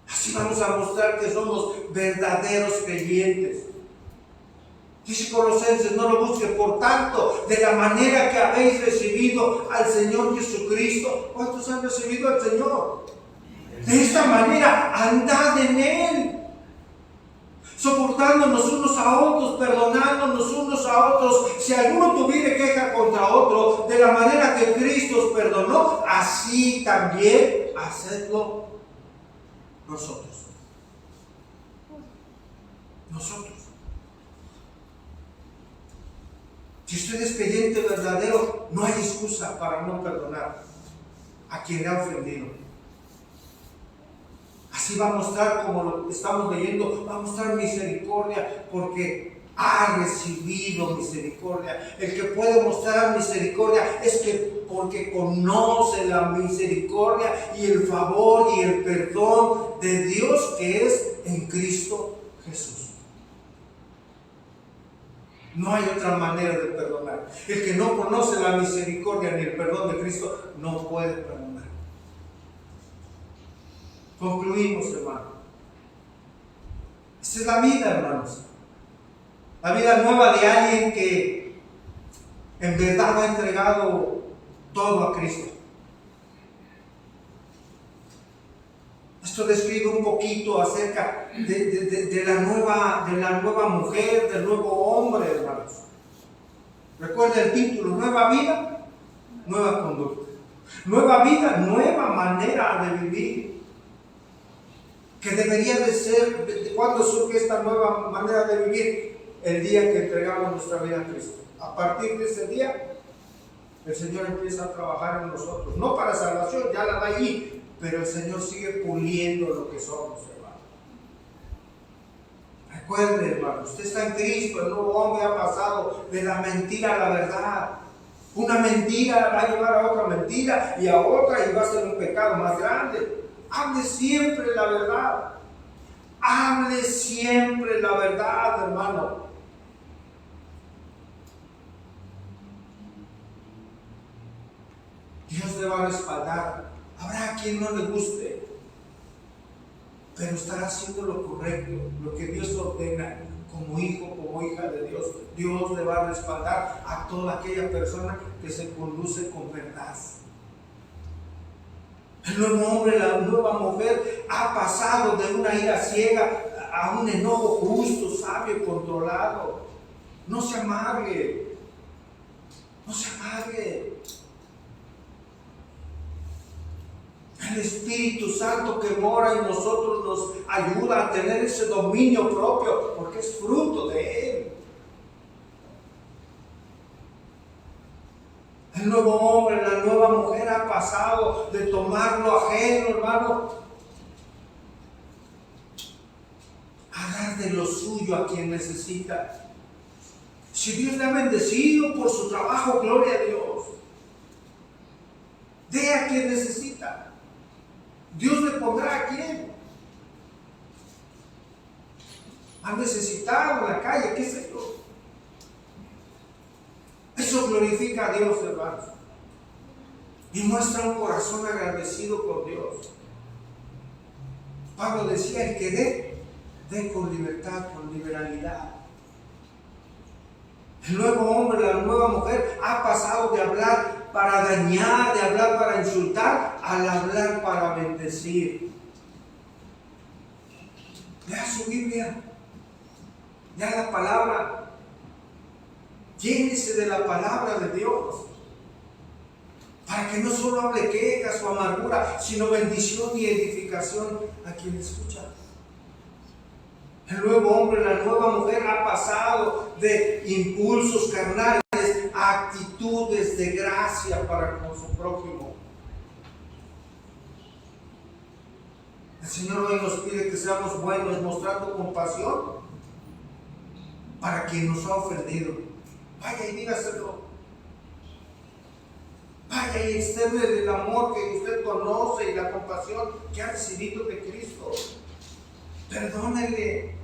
Así vamos a mostrar que somos verdaderos creyentes. Dice Colosenses, no lo busque, por tanto, de la manera que habéis recibido al Señor Jesucristo. ¿Cuántos han recibido al Señor? De esta manera, andad en Él, soportándonos unos a otros, perdonándonos unos a otros. Si alguno tuviere queja contra otro, de la manera que Cristo os perdonó, así también hacedlo nosotros. Si usted es creyente verdadero, no hay excusa para no perdonar a quien le ha ofendido. Así va a mostrar, como lo estamos leyendo, va a mostrar misericordia porque ha recibido misericordia. El que puede mostrar misericordia es que porque conoce la misericordia y el favor y el perdón de Dios que es en Cristo Jesús. No hay otra manera de perdonar. El que no conoce la misericordia ni el perdón de Cristo no puede perdonar. Concluimos, hermano. Esta es la vida, hermanos. La vida nueva de alguien que en verdad ha entregado todo a Cristo. Esto describe un poquito acerca de la nueva mujer, del nuevo hombre, hermanos. Recuerda el título: nueva vida, nueva conducta. Nueva vida, nueva manera de vivir. Que debería de ser, ¿cuándo surge esta nueva manera de vivir? El día que entregamos nuestra vida a Cristo. A partir de ese día, el Señor empieza a trabajar en nosotros. No para salvación, ya la da allí, pero el Señor sigue puliendo lo que somos, hermano. Recuerde, hermano, usted está en Cristo, el nuevo hombre ha pasado de la mentira a la verdad. Una mentira va a llevar a otra mentira y a otra, y va a ser un pecado más grande. Hable siempre la verdad. Hable siempre la verdad, hermano. Dios le va a respaldar. Habrá quien no le guste, pero estará haciendo lo correcto, lo que Dios ordena, como hijo, como hija de Dios. Dios le va a respaldar a toda aquella persona que se conduce con verdad. El nuevo hombre, la nueva mujer ha pasado de una ira ciega a un enojo justo, sabio, controlado. No se amargue. No se amargue. El Espíritu Santo que mora en nosotros nos ayuda a tener ese dominio propio, porque es fruto de Él. El nuevo hombre, la nueva mujer ha pasado de tomar lo ajeno, hermano, a dar de lo suyo a quien necesita. Si Dios le ha bendecido por su trabajo, gloria a Dios. Dé a quien necesita. Dios le pondrá a quien. Al necesitado en la calle, qué sé yo. Eso glorifica a Dios, hermanos. Y muestra un corazón agradecido con Dios. Pablo decía, el que dé con libertad, con liberalidad. El nuevo hombre, la nueva mujer ha pasado de hablar para dañar, de hablar para insultar, al hablar para bendecir. Lea su Biblia, lea la palabra. Llénese de la palabra de Dios, para que no solo hable quejas o amargura, sino bendición y edificación a quien escucha. El nuevo hombre, la nueva mujer ha pasado de impulsos carnales a actitudes de gracia para con su prójimo. El Señor hoy nos pide que seamos buenos mostrando compasión para quien nos ha ofendido. Vaya y dígaselo. Vaya y externe el amor que usted conoce y la compasión que ha recibido de Cristo. Perdónele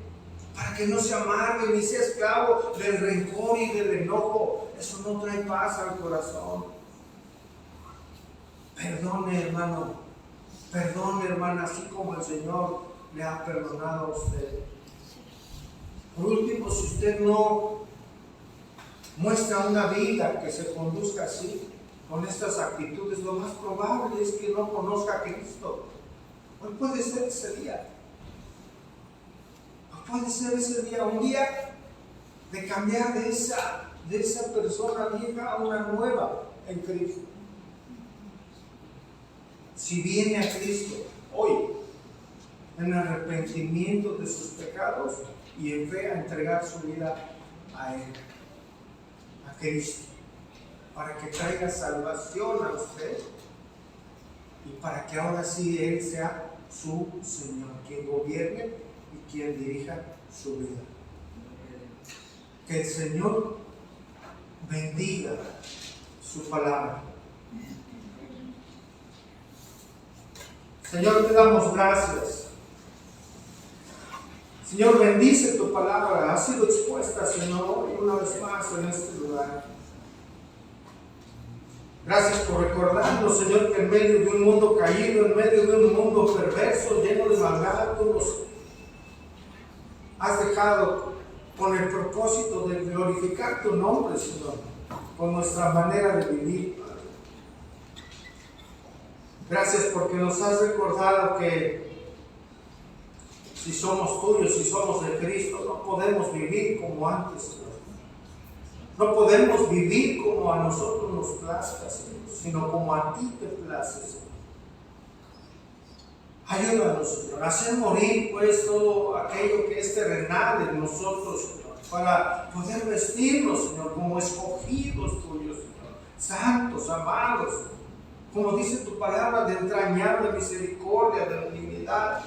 para que no se amargue ni sea esclavo del rencor y del enojo. Eso no trae paz al corazón. Perdone, hermano. Perdone, hermana, así como el Señor le ha perdonado a usted. Por último, si usted no muestra una vida que se conduzca así, con estas actitudes, lo más probable es que no conozca a Cristo. Hoy puede ser ese día. Puede ser ese día, un día de cambiar de esa persona vieja a una nueva en Cristo. Si viene a Cristo hoy, en arrepentimiento de sus pecados y en fe a entregar su vida a Él, a Cristo, para que traiga salvación a usted y para que ahora sí Él sea su Señor, quien gobierne y quien dirija su vida. Que el Señor bendiga su palabra. Señor, te damos gracias. Señor, bendice tu palabra. Ha sido expuesta, Señor, una vez más en este lugar. Gracias por recordarnos, Señor, que en medio de un mundo caído, en medio de un mundo perverso, lleno de maldad, tú nos has dejado con el propósito de glorificar tu nombre, Señor, con nuestra manera de vivir, Padre. Gracias porque nos has recordado que si somos tuyos, si somos de Cristo, no podemos vivir como antes, Señor. No podemos vivir como a nosotros nos plazca, Señor, sino como a ti te place, Señor. Ayúdanos, Señor, a hacer morir pues todo aquello que es terrenal en nosotros, Señor, para poder vestirnos, Señor, como escogidos tuyos, Señor, santos, amados, como dice tu palabra, de entrañable misericordia, de dignidad,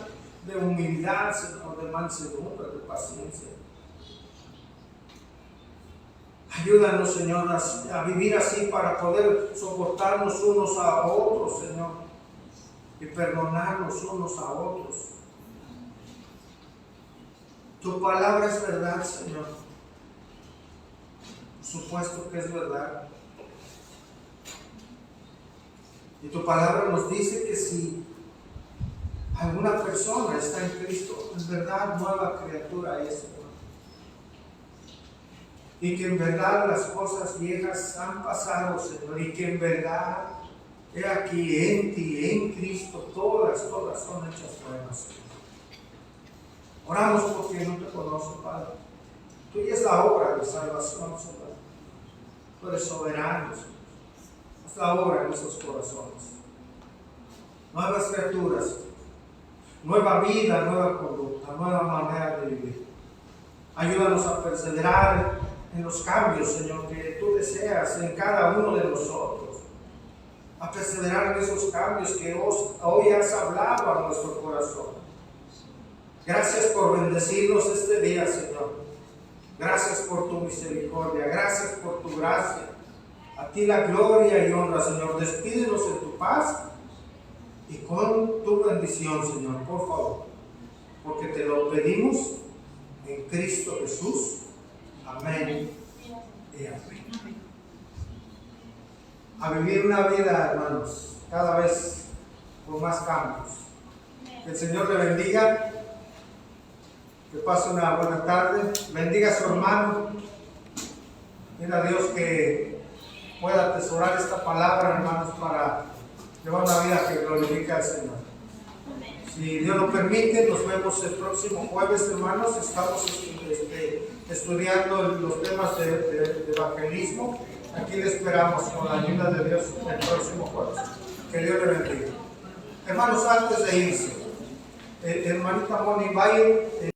de humildad, Señor, de mansedumbre, de paciencia. Ayúdanos, Señor, a vivir así para poder soportarnos unos a otros, Señor, y perdonarnos unos a otros. Tu palabra es verdad, Señor. Por supuesto que es verdad. Y tu palabra nos dice que si alguna persona está en Cristo, en verdad nueva criatura es, Señor. Y que en verdad las cosas viejas han pasado, Señor, y que en verdad, he aquí en ti, en Cristo, todas son hechas nuevas, Señor. Oramos porque no te conozco, Padre. Tuya es la obra de salvación, Señor. Tú eres soberano, Señor. Haz la obra en nuestros corazones. nuevas criaturas, nueva vida, nueva conducta, nueva manera de vivir. Ayúdanos a perseverar en los cambios, Señor, que tú deseas en cada uno de nosotros. A perseverar en esos cambios que hoy has hablado a nuestro corazón. Gracias por bendecirnos este día, Señor. Gracias por tu misericordia. Gracias por tu gracia. A ti la gloria y honra, Señor. Despídenos en tu paz y con tu bendición, Señor, por favor. Porque te lo pedimos en Cristo Jesús. Amén y amén. A vivir una vida, hermanos, cada vez con más cambios. Que el Señor le bendiga. Que pase una buena tarde. Bendiga a su hermano. Mira a Dios que pueda atesorar esta palabra, hermanos, para llevar una vida que glorifique al Señor. Si Dios lo permite, nos vemos el próximo jueves, hermanos. Estamos estudiando los temas de evangelismo. Aquí le esperamos con la ayuda de Dios el próximo jueves. Que Dios le bendiga. Hermanos, antes de irse, hermanita Moni, vaya.